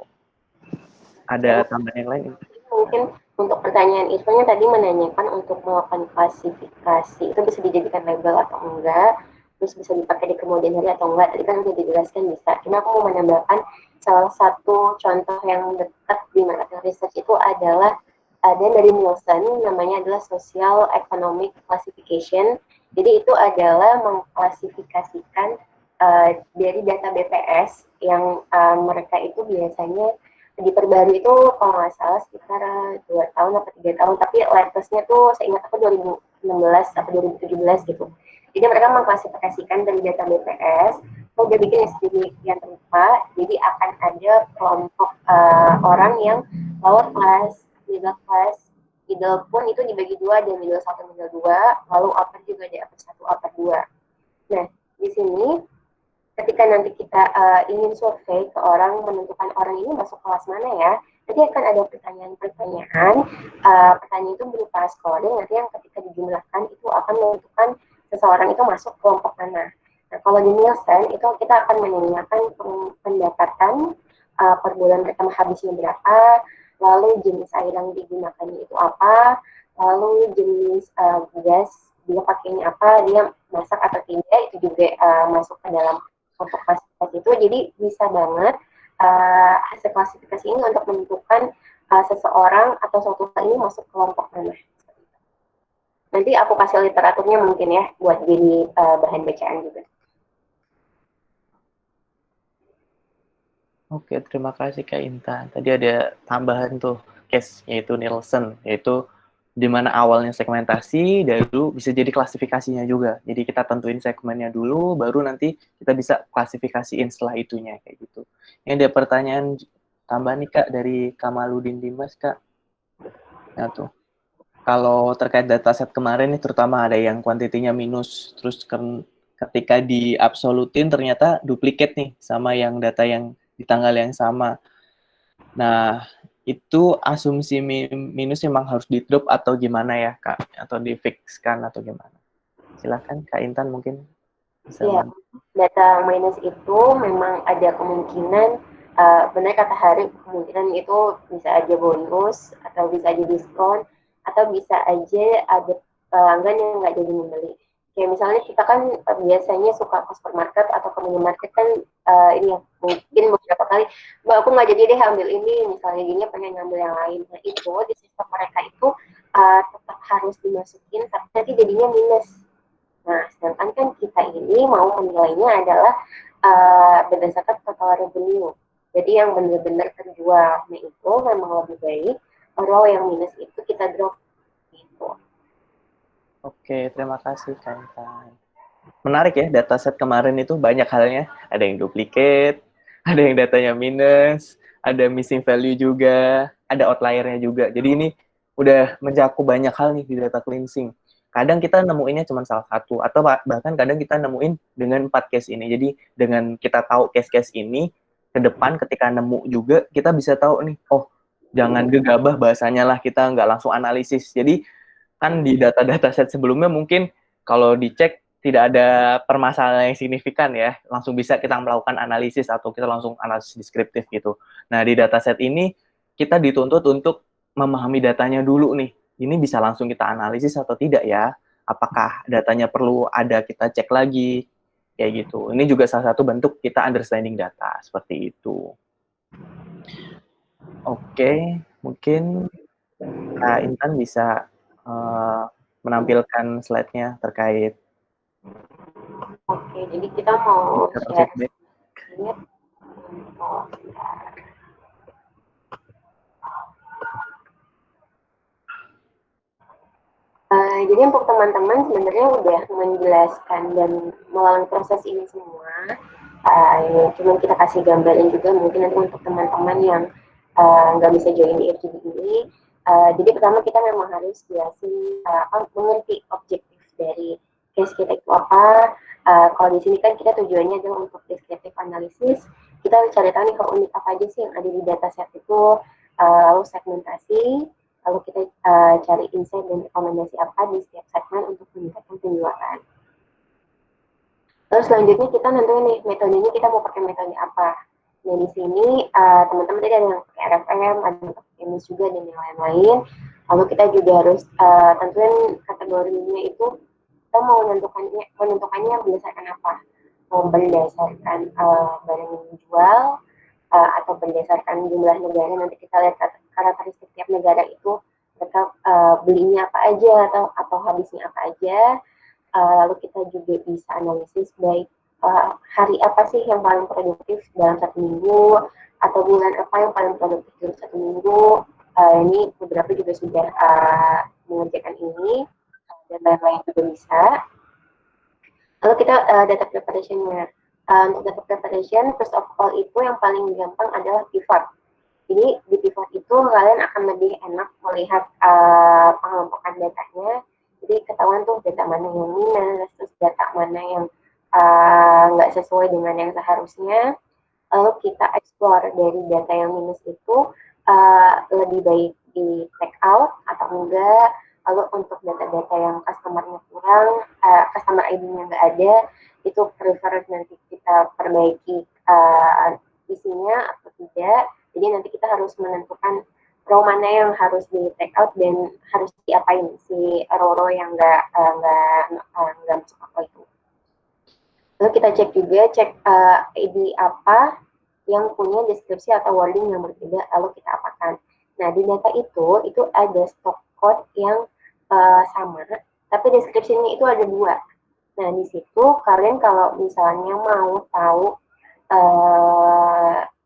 Ada tambahan yang lain? Mungkin untuk pertanyaan itunya tadi menanyakan untuk melakukan klasifikasi itu bisa dijadikan label atau enggak, terus bisa dipakai di kemudian hari atau enggak. Tadi kan sudah dijelaskan bisa. Cuma aku mau menambahkan salah satu contoh yang dekat di market research itu adalah ada dari Nielsen, namanya adalah Social Economic Classification. Jadi itu adalah mengklasifikasikan dari data BPS yang mereka itu biasanya diperbarui itu kalau nggak salah sekitar 2 tahun atau 3 tahun, tapi latestnya tuh saya ingat aku 2016 atau 2017 gitu. Jadi mereka mengklasifikasikan dari data BPS, udah bikin sedemikian rupa, jadi akan ada kelompok orang yang lower class, middle class, middle pun itu dibagi dua, ada middle 1, middle 2, lalu upper juga ada upper 1, upper 2. Nah, di sini ketika nanti kita ingin survei ke orang, menentukan orang ini masuk kelas mana ya, nanti akan ada pertanyaan-pertanyaan. Pertanyaan itu berupa scoring, nanti yang ketika dijumlahkan itu akan menentukan seseorang itu masuk kelompok mana. Nah, kalau di Nielsen itu kita akan menanyakan pendapatan per bulan pertama habisnya berapa, lalu jenis air yang digunakan itu apa, lalu jenis gas dia pakainya apa, dia masak atau tidak, itu juga masuk ke dalam kelompok klasifikasi itu. Jadi bisa banget hasil klasifikasi ini untuk menentukan seseorang atau suatu hal ini masuk kelompok mana. Nanti aku kasih literaturnya mungkin ya buat jadi bahan bacaan juga. Oke, terima kasih Kak Intan. Tadi ada tambahan tuh case, yaitu Nielsen, yaitu di mana awalnya segmentasi, dulu bisa jadi klasifikasinya juga. Jadi kita tentuin segmennya dulu, baru nanti kita bisa klasifikasiin setelah itunya, kayak gitu. Ini ada pertanyaan tambahan nih Kak, dari Kamaludin Dimas Kak. Nah tuh, kalau terkait dataset kemarin nih, terutama ada yang kuantitinya minus, terus ketika diabsolutin ternyata duplikat nih, sama yang data yang di tanggal yang sama. Nah, itu asumsi minus memang harus di drop atau gimana ya Kak? Atau di fixkan atau gimana? Silahkan Kak Intan mungkin bisa. Iya, data minus itu memang ada kemungkinan, benar kata Hari, kemungkinan itu bisa aja bonus, atau bisa aja diskon, atau bisa aja ada pelanggan yang nggak jadi membeli. Kayak misalnya kita kan biasanya suka ke supermarket atau ke minimarket kan, ini ya, mungkin beberapa kali, Mbak aku nggak jadi deh ambil ini, misalnya gini pengen ngambil yang lain. Nah itu di sistem mereka itu tetap harus dimasukin, tapi nanti jadinya minus. Nah sedangkan kan kita ini mau menilainya adalah berdasarkan total revenue. Jadi yang benar-benar terjual, nah itu memang lebih baik. Kalau yang minus itu kita drop gitu. Oke, terima kasih Kak Intan. Menarik ya, dataset kemarin itu banyak halnya. Ada yang duplicate, ada yang datanya minus, ada missing value juga, ada outliernya juga. Jadi ini udah mencakup banyak hal nih di data cleansing. Kadang kita nemuinnya cuma salah satu, atau bahkan kadang kita nemuin dengan 4 case ini. Jadi dengan kita tahu case-case ini, ke depan ketika nemu juga, kita bisa tahu nih, oh jangan gegabah bahasanya lah, kita nggak langsung analisis. Jadi kan di data-data set sebelumnya mungkin kalau dicek tidak ada permasalahan yang signifikan ya, langsung bisa kita melakukan analisis atau kita langsung analisis deskriptif gitu. Nah, di dataset ini kita dituntut untuk memahami datanya dulu nih. Ini bisa langsung kita analisis atau tidak ya? Apakah datanya perlu ada kita cek lagi? Kayak gitu. Ini juga salah satu bentuk kita understanding data, seperti itu. Oke, mungkin Kak Intan bisa menampilkan slide-nya terkait. Oke, jadi kita mau share feedback. sedikit untuk jadi untuk teman-teman sebenarnya udah menjelaskan dan melalui proses ini semua. Cuma kita kasih gambaran juga mungkin nanti untuk teman-teman yang nggak bisa join di FGD ini. Jadi pertama kita memang harus jelasin mengerti objektif dari case kita itu apa. Kalau di sini kan kita tujuannya adalah untuk descriptive analysis. Kita cari tahu nih kalau unit apa aja sih yang ada di dataset itu, lalu segmentasi. Lalu kita cari insight dan rekomendasi apa di setiap segmen untuk meningkatkan penjualan. Terus selanjutnya kita nentuin nih metodenya kita mau pakai metode apa. Nah di sini teman-teman tadi ada yang pakai RFM, ada yang pakai MIS juga dan yang lain-lain. Lalu kita juga harus tentuin kategorinya itu kita mau menentukannya berdasarkan apa. Mau berdasarkan barang yang dijual atau berdasarkan jumlah negara. Nanti kita lihat karakteristik tiap negara itu mereka belinya apa aja atau habisnya apa aja. Lalu kita juga bisa analisis baik hari apa sih yang paling produktif dalam 1 minggu atau bulan apa yang paling produktif dalam 1 minggu. Ini beberapa juga sudah mengerjakan ini dan lain-lain juga bisa. Lalu kita data preparation-nya. Untuk data preparation, first of all itu yang paling gampang adalah pivot. Jadi di pivot itu kalian akan lebih enak melihat pengelompokan datanya. Jadi ketahuan tuh data mana yang minus, terus data mana yang nggak sesuai dengan yang seharusnya. Lalu kita explore dari data yang minus itu lebih baik di take out atau enggak. Lalu untuk data-data yang customer-nya kurang, customer ID-nya nggak ada, itu prefer nanti kita perbaiki isinya atau tidak. Jadi nanti kita harus menentukan row mana yang harus di take out dan harus diapain si row yang nggak masuk akal itu. Lalu kita cek juga ID apa yang punya deskripsi atau wording yang berbeda, lalu kita apakan. Nah di data itu ada stock code yang sama, tapi deskripsinya itu ada 2. Nah di situ kalian kalau misalnya mau tahu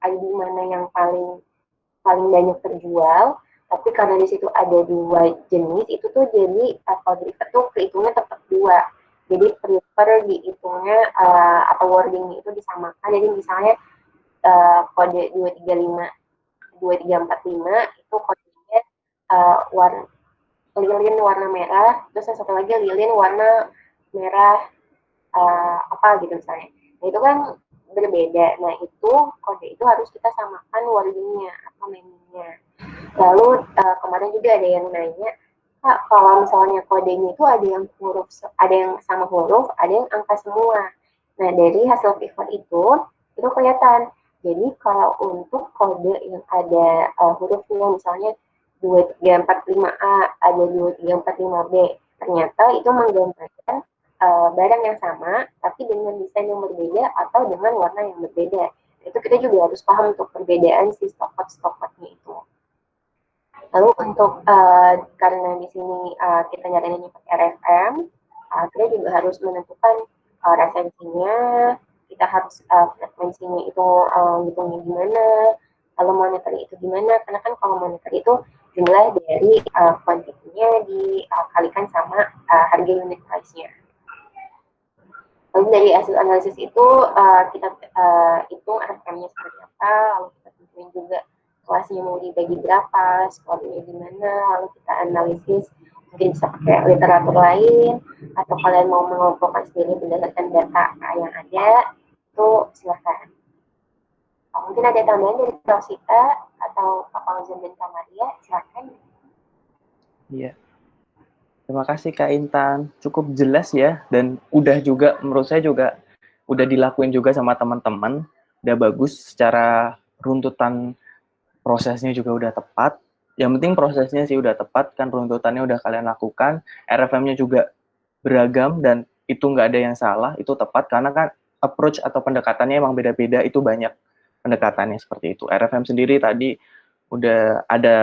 ID mana yang paling banyak terjual, tapi karena di situ ada 2 jenis, itu tuh jadi kalau di tuh kehitungnya tetap 2. Jadi prefer dihitungnya atau wordingnya itu disamakan. Jadi misalnya kode 2345 itu kodenya lilin warna merah, terus yang satu lagi lilin warna merah apa gitu misalnya. Nah itu kan berbeda. Nah itu kode itu harus kita samakan wordingnya atau namingnya. Lalu kemarin juga ada yang nanya, Kak, kalau misalnya kodenya itu ada yang sama huruf, ada yang angka semua. Nah dari hasil pivot itu kelihatan. Jadi kalau untuk kode yang ada hurufnya misalnya 2345A, ada 2345B, ternyata itu menggambarkan barang yang sama, tapi dengan desain yang berbeda atau dengan warna yang berbeda. Itu kita juga harus paham untuk perbedaan si stock code-nya itu. Lalu untuk karena di sini kita nyarinya pakai RFM, kita juga harus menentukan resensinya, kita harus frekuensinya itu hitungnya gimana, lalu monetary itu gimana, karena kan kalau monetary itu jumlah dari kuantitinya dikalikan sama harga unit price-nya. Lalu dari hasil analisis itu kita hitung RFM-nya seperti apa, lalu kita tentuin juga kelasnya mau dibagi berapa, skornya gimana, lalu kita analisis, mungkin bisa pakai literatur lain, atau kalian mau mengumpulkan sendiri berdasarkan data yang ada, itu silahkan. Mungkin ada tambahan dari Rosita atau Pak Fauzan dan Kak Maria, silahkan. Iya. Terima kasih Kak Intan, cukup jelas ya, dan udah juga menurut saya juga udah dilakuin juga sama teman-teman, udah bagus secara runtutan prosesnya juga udah tepat. Yang penting prosesnya sih udah tepat, kan runtutannya udah kalian lakukan, RFM-nya juga beragam dan itu nggak ada yang salah, itu tepat karena kan approach atau pendekatannya emang beda-beda, itu banyak pendekatannya seperti itu. RFM sendiri tadi udah ada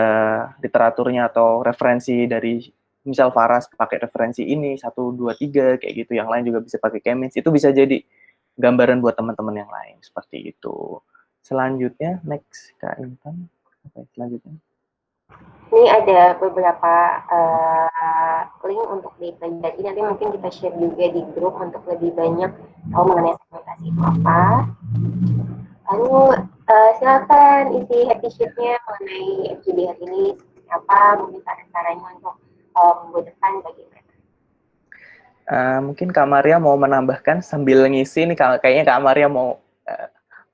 literaturnya atau referensi dari misal Faras pakai referensi ini 1, 2, 3 kayak gitu, yang lain juga bisa pakai Chemins, itu bisa jadi gambaran buat teman-teman yang lain seperti itu. Selanjutnya next Kak Intan. Oke, selanjutnya. Ini ada beberapa link untuk data. Jadi nanti mungkin kita share juga di grup untuk lebih banyak tahu mengenai segmentasi itu apa. Lalu silakan isi happy sheet-nya mengenai FGD hari ini seperti apa, mungkin saran-sarannya untuk minggu depan bagaimana. Mungkin Kak Maria mau menambahkan sambil ngisi nih, kayaknya Kak Maria mau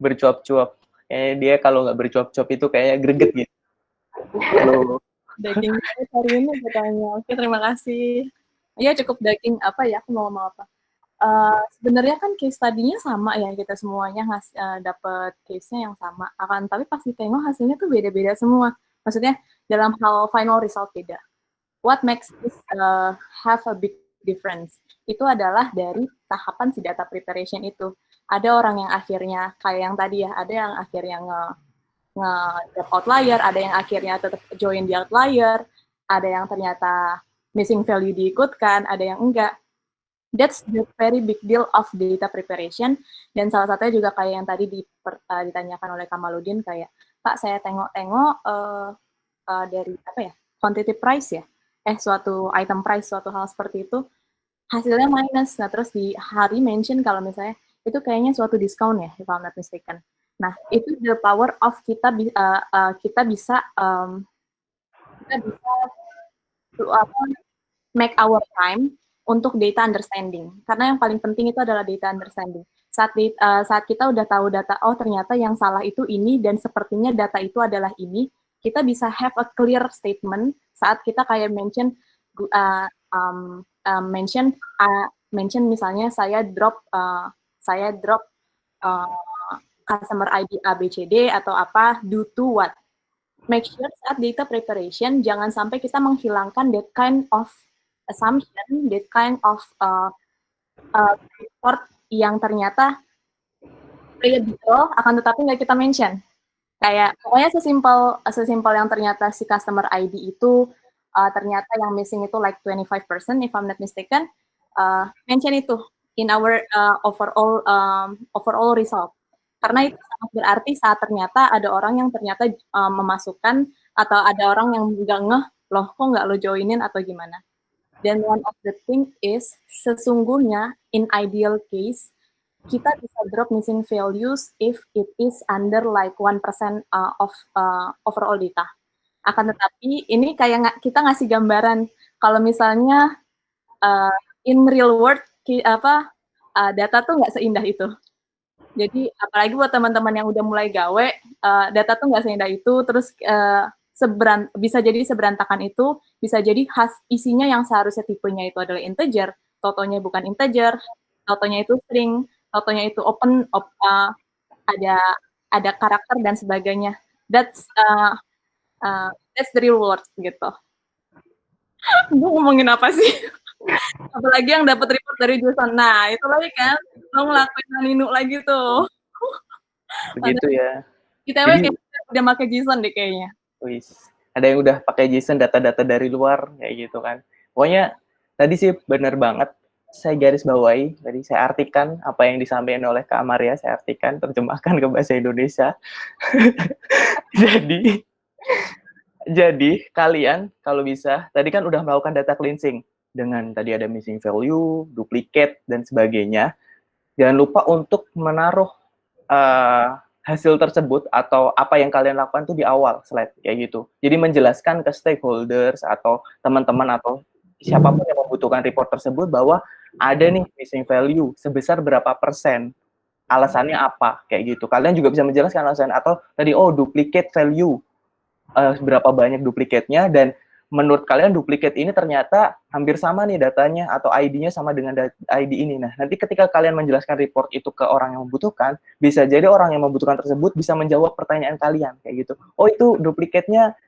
bercuap-cuap. Kayaknya dia kalau nggak bercuap-cuap itu kayaknya greget gitu. Halo. Daging hari ini katanya. Oke, terima kasih. Ya cukup daging apa ya? Aku mau ngomong apa? Sebenarnya kan case study-nya sama ya, kita semuanya dapat case-nya yang sama. Tapi pas ditengok hasilnya tuh beda-beda semua. Maksudnya dalam hal final result beda. What makes this have a big difference? Itu adalah dari tahapan si data preparation itu. Ada orang yang akhirnya kayak yang tadi ya, ada yang akhirnya nge-drop outlier, ada yang akhirnya tetap join di outlier, ada yang ternyata missing value diikutkan, ada yang enggak. That's the very big deal of data preparation. Dan salah satunya juga kayak yang tadi ditanyakan oleh Kamaludin, kayak, Pak, saya tengok-tengok dari apa ya, quantity price ya, suatu item price, suatu hal seperti itu, hasilnya minus. Nah, terus di hari mention kalau misalnya itu kayaknya suatu diskon ya, if I'm not mistaken. Nah, itu the power of kita bisa make our time untuk data understanding. Karena yang paling penting itu adalah data understanding. Saat kita udah tahu data, oh ternyata yang salah itu ini dan sepertinya data itu adalah ini, kita bisa have a clear statement saat kita kayak mention misalnya saya drop customer ID ABCD atau apa, due to what. Make sure saat data preparation jangan sampai kita menghilangkan that kind of assumption, that kind of report yang ternyata credible akan tetapi nggak kita mention. Kayak pokoknya sesimpel yang ternyata si customer ID itu ternyata yang missing itu like 25% if I'm not mistaken, mention itu in our overall result. Karena itu sangat berarti saat ternyata ada orang yang ternyata memasukkan atau ada orang yang nggak ngeh, loh kok nggak lo joinin atau gimana. Dan one of the thing is, sesungguhnya in ideal case, kita bisa drop missing values if it is under like 1% of overall data. Akan tetapi ini kayak kita ngasih gambaran kalau misalnya in real world data tuh nggak seindah itu. Jadi apalagi buat teman-teman yang udah mulai gawe, data tuh nggak seindah itu, terus bisa jadi seberantakan itu, bisa jadi isinya yang seharusnya tipenya itu adalah integer, totonya bukan integer, totonya itu string, totonya itu open, ada karakter dan sebagainya. That's the real world gitu. Gue ngomongin apa sih? Apalagi yang dapat report dari Jason. Nah, itu lagi kan, lo ngelakuin Ninu lagi tuh. Begitu ya. Kita kayaknya udah pakai JSON deh kayaknya. Wis. Ada yang udah pakai JSON, data-data dari luar kayak gitu kan. Pokoknya tadi sih benar banget. Saya garis bawahi, tadi saya artikan apa yang disampaikan oleh Kak Maria, saya artikan, terjemahkan ke bahasa Indonesia. Jadi kalian kalau bisa, tadi kan udah melakukan data cleansing dengan tadi ada missing value, duplicate dan sebagainya. Jangan lupa untuk menaruh hasil tersebut atau apa yang kalian lakukan tuh di awal slide kayak gitu. Jadi menjelaskan ke stakeholders atau teman-teman atau siapapun yang membutuhkan report tersebut bahwa ada nih missing value sebesar berapa persen, alasannya apa kayak gitu. Kalian juga bisa menjelaskan alasan atau tadi duplicate value berapa banyak duplikatnya dan menurut kalian duplikat ini ternyata hampir sama nih datanya atau ID-nya sama dengan ID ini. Nah, nanti ketika kalian menjelaskan report itu ke orang yang membutuhkan, bisa jadi orang yang membutuhkan tersebut bisa menjawab pertanyaan kalian kayak gitu. Oh, itu duplikatnya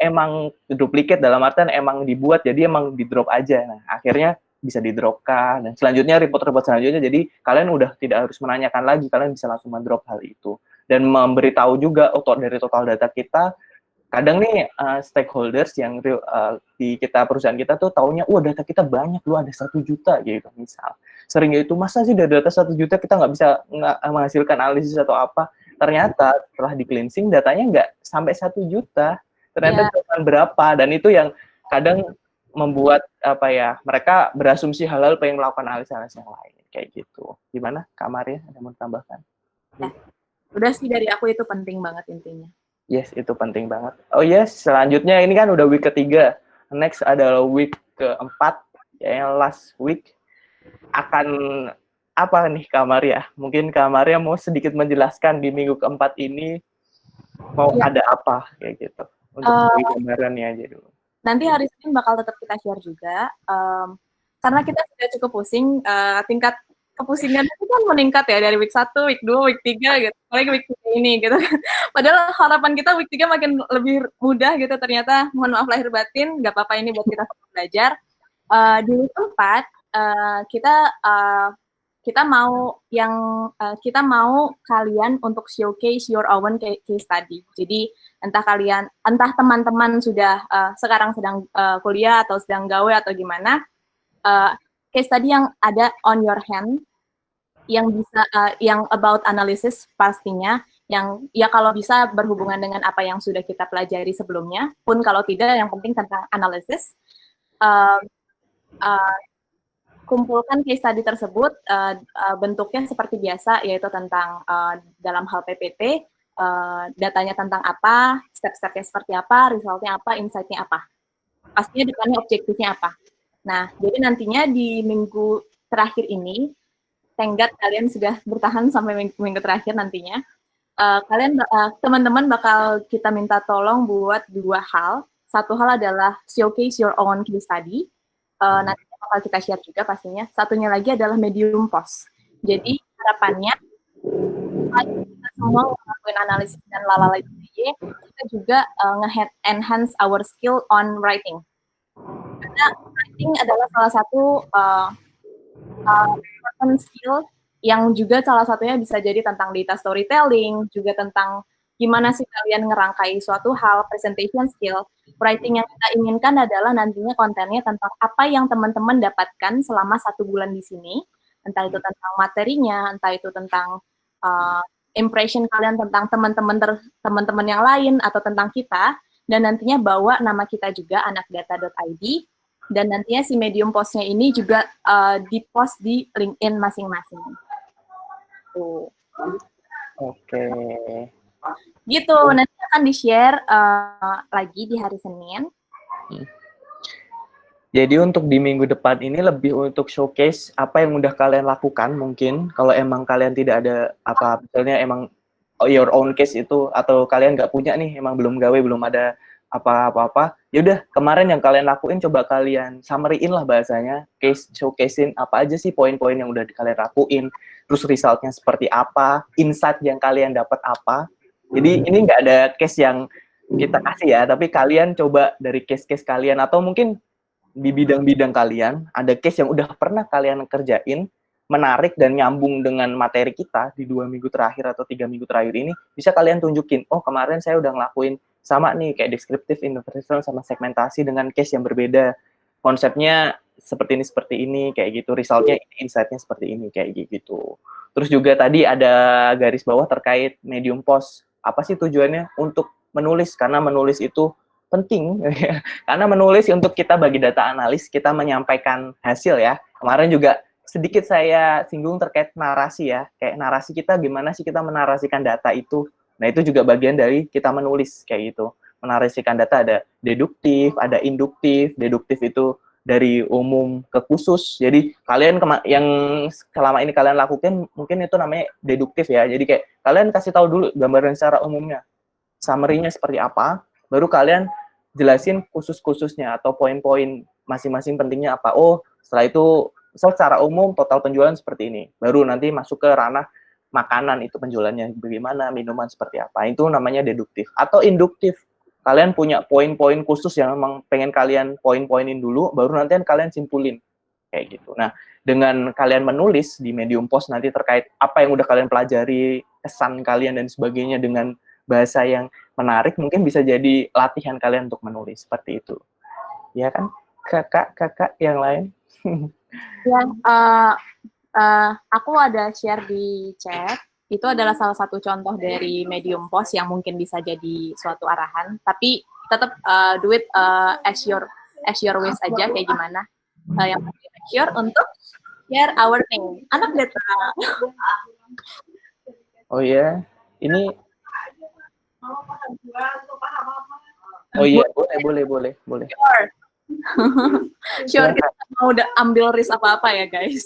emang duplikat dalam artian emang dibuat, jadi emang di drop aja. Nah, akhirnya bisa di dropkan dan selanjutnya report-report selanjutnya, jadi kalian udah tidak harus menanyakan lagi, kalian bisa langsung mendrop hal itu dan memberitahu juga dari total data kita. Kadang nih stakeholders yang di kita perusahaan kita tuh taunya, data kita banyak, lu ada 1 juta gitu misal. Sering itu, masa sih dari data 1 juta kita nggak bisa menghasilkan analisis atau apa? Ternyata setelah di cleansing datanya nggak sampai 1 juta, ternyata cuma berapa, dan itu yang kadang membuat mereka berasumsi hal-hal pengen melakukan analisis yang lain kayak gitu. Gimana Kak Maria, ada mau tambahkan? Udah sih dari aku, itu penting banget intinya. Yes, itu penting banget. Oh yes, selanjutnya ini kan udah week ketiga. Next adalah week keempat, yang last week. Akan apa nih Kak Maria? Mungkin Kak Maria mau sedikit menjelaskan di minggu keempat ini mau ada apa kayak gitu. Untuk gambarannya aja dulu. Nanti hari Senin bakal tetap kita share juga. Karena kita sudah cukup pusing, tingkat kepusingan itu kan meningkat ya dari week 1, week 2, week 3 gitu. Paling week 3 ini gitu. Padahal harapan kita week 3 makin lebih mudah gitu, ternyata mohon maaf lahir batin, nggak apa-apa, ini buat kita belajar. Di week 4 kita mau kalian untuk showcase your own case study. Jadi entah teman-teman sudah sekarang sedang kuliah atau sedang gawe atau gimana, case study yang ada on your hand, yang bisa yang about analysis pastinya, yang ya kalau bisa berhubungan dengan apa yang sudah kita pelajari sebelumnya, pun kalau tidak yang penting tentang analysis. Kumpulkan case study tersebut, bentuknya seperti biasa, yaitu tentang dalam hal PPT, datanya tentang apa, step-stepnya seperti apa, resultnya apa, insight-nya apa. Pastinya depannya objektifnya apa. Nah, jadi nantinya di minggu terakhir ini, thank God kalian sudah bertahan sampai minggu terakhir nantinya, teman-teman bakal kita minta tolong buat 2 hal. Satu hal adalah showcase your own case study, nanti bakal kita share juga pastinya. Satunya lagi adalah medium post. Jadi harapannya kita semua melakukan analisis dan lalala kita juga enhance our skill on writing. Karena writing adalah salah satu skill yang juga salah satunya bisa jadi tentang data storytelling, juga tentang gimana sih kalian ngerangkai suatu hal, presentation skill. Writing yang kita inginkan adalah nantinya kontennya tentang apa yang teman-teman dapatkan selama 1 bulan di sini, entah itu tentang materinya, entah itu tentang impression kalian tentang teman-teman yang lain atau tentang kita, dan nantinya bawa nama kita juga anakdata.id, dan nantinya si medium postnya ini juga di-post di LinkedIn masing-masing. Tuh. Oke. Gitu, nanti akan di-share lagi di hari Senin. Jadi untuk di minggu depan ini lebih untuk showcase apa yang udah kalian lakukan mungkin. Kalau emang kalian tidak ada apa, misalnya emang your own case itu, atau kalian nggak punya nih, emang belum gawe, belum ada apa-apa, yaudah kemarin yang kalian lakuin coba kalian summary-in lah bahasanya, showcase-in apa aja sih poin-poin yang udah kalian lakuin, terus resultnya seperti apa, insight yang kalian dapat apa. Jadi ini nggak ada case yang kita kasih ya, tapi kalian coba dari case-case kalian, atau mungkin di bidang-bidang kalian, ada case yang udah pernah kalian kerjain, menarik dan nyambung dengan materi kita di 2 minggu terakhir atau 3 minggu terakhir ini, bisa kalian tunjukin, oh kemarin saya udah ngelakuin sama nih, kayak descriptive, interpretation, sama segmentasi dengan case yang berbeda. Konsepnya seperti ini, kayak gitu. Resultnya, insight-nya seperti ini, kayak gitu. Terus juga tadi ada garis bawah terkait medium post. Apa sih tujuannya? Untuk menulis, karena menulis itu penting. Karena menulis untuk kita bagi data analis, kita menyampaikan hasil ya. Kemarin juga sedikit saya singgung terkait narasi ya. Kayak narasi kita, gimana sih kita menarasikan data itu. Nah, itu juga bagian dari kita menulis, kayak gitu. Menarasikan data ada deduktif, ada induktif. Deduktif itu dari umum ke khusus. Jadi, kalian yang selama ini kalian lakukan, mungkin itu namanya deduktif ya. Jadi, kayak kalian kasih tahu dulu gambaran secara umumnya. Summary-nya seperti apa, baru kalian jelasin khusus-khususnya atau poin-poin masing-masing pentingnya apa. Oh, setelah itu misal secara umum total penjualan seperti ini. Baru nanti masuk ke ranah makanan, itu penjualannya bagaimana, minuman seperti apa. Itu namanya deduktif. Atau induktif. Kalian punya poin-poin khusus yang memang pengen kalian poin-poinin dulu, baru nanti kalian simpulin. Kayak gitu. Nah, dengan kalian menulis di medium post nanti terkait apa yang udah kalian pelajari, kesan kalian dan sebagainya dengan bahasa yang menarik, mungkin bisa jadi latihan kalian untuk menulis seperti itu. Ya kan? Kakak yang lain? Ya, aku ada share di chat. Itu adalah salah satu contoh dari medium post yang mungkin bisa jadi suatu arahan. Tapi tetap do it as your ways aja, kayak gimana. Yang penting sure untuk share our name. Anak data. Oh ya, ini. Oh iya, boleh. Sure, kita mau udah ambil risk apa-apa ya, guys.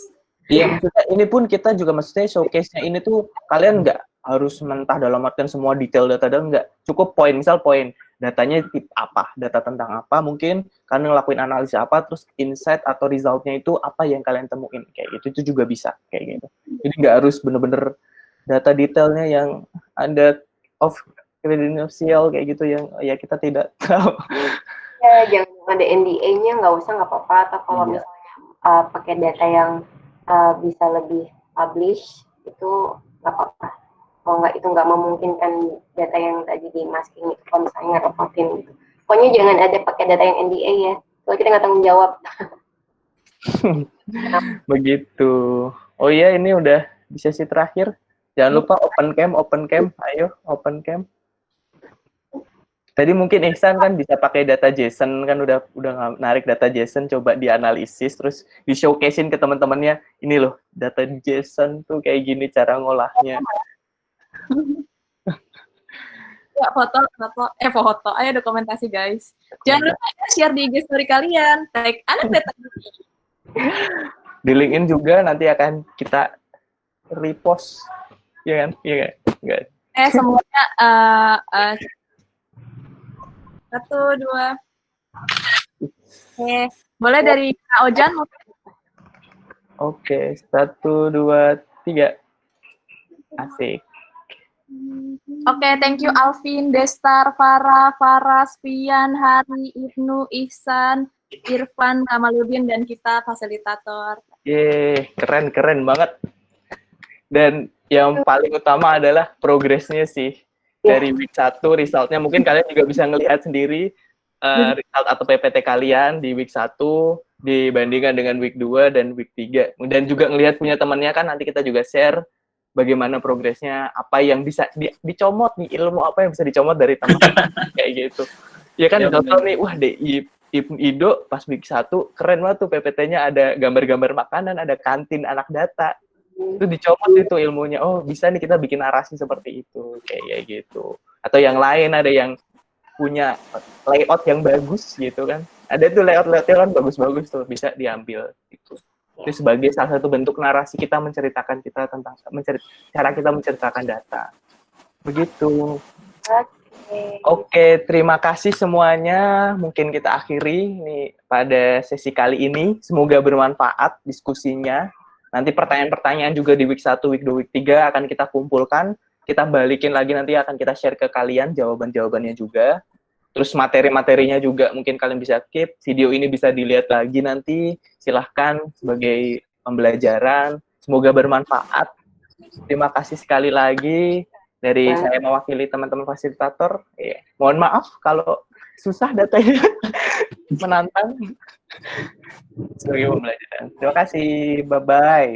Iya, maksudnya ini pun kita juga maksudnya showcase-nya ini tuh kalian nggak harus mentah dalam artian semua detail data dan nggak. Cukup poin, misal poin datanya tip apa, data tentang apa, mungkin kalian ngelakuin analisis apa, terus insight atau result-nya itu apa yang kalian temuin, kayak gitu. Itu juga bisa, kayak gitu. Jadi nggak harus bener-bener data detailnya yang ada confidential kayak gitu yang ya kita tidak tahu. Ya, jangan ada NDA-nya, nggak usah, nggak apa-apa. Atau kalau misalnya pakai data yang bisa lebih publish, itu nggak apa-apa. Kalau nggak, itu nggak memungkinkan data yang tadi di masking itu, kalau misalnya ngerepotin gitu. Pokoknya jangan ada pakai data yang NDA ya, kalau kita nggak tanggung jawab. Begitu. Oh iya, ini udah di sesi terakhir. Jangan lupa open cam, ayo open cam. Tadi mungkin Ihsan kan bisa pakai data JSON, kan udah narik data JSON, coba dianalisis, terus di showcase-in ke teman-temannya, ini loh, data JSON tuh kayak gini cara ngolahnya. Ya, foto. Ayo dokumentasi, guys. Jangan lupa share di IG story kalian. Tag anak data. Di LinkedIn juga nanti akan kita repost. Iya kan? Iya kan? Semuanya 1, 2. Boleh dari Kak Ojan? Oke, 1, 2, 3. Asik. Oke, thank you Alvin, Destar, Farah, Faras, Fian, Hari, Ibnu, Ihsan, Irfan, Kamaludin, dan kita fasilitator. Keren banget. Dan yang paling utama adalah progresnya sih. Dari week 1 resultnya, mungkin kalian juga bisa ngelihat sendiri result atau PPT kalian di week 1 dibandingkan dengan week 2 dan week 3. Dan juga ngelihat punya temannya kan, nanti kita juga share bagaimana progresnya, apa yang bisa dicomot nih, ilmu apa yang bisa dicomot dari teman kayak gitu. Ya kan, contoh nih, wah Ido pas week 1 keren banget tuh PPT-nya, ada gambar-gambar makanan, ada kantin anak data. Itu dicomot itu ilmunya. Oh, bisa nih kita bikin narasi seperti itu, kayak gitu. Atau yang lain ada yang punya layout yang bagus gitu kan. Ada tuh layout-layoutnya kan bagus-bagus tuh, bisa diambil gitu. Itu sebagai salah satu bentuk narasi kita menceritakan kita tentang cara kita menceritakan data. Begitu. Oke, terima kasih semuanya. Mungkin kita akhiri nih pada sesi kali ini. Semoga bermanfaat diskusinya. Nanti pertanyaan-pertanyaan juga di week 1, week 2, week 3 akan kita kumpulkan. Kita balikin lagi, nanti akan kita share ke kalian jawaban-jawabannya juga. Terus materi-materinya juga mungkin kalian bisa keep. Video ini bisa dilihat lagi nanti. Silahkan sebagai pembelajaran. Semoga bermanfaat. Terima kasih sekali lagi. Dari saya mewakili teman-teman fasilitator. Mohon maaf kalau susah datanya. Menantang. Sebagai pembelajaran. Terima kasih. Bye-bye.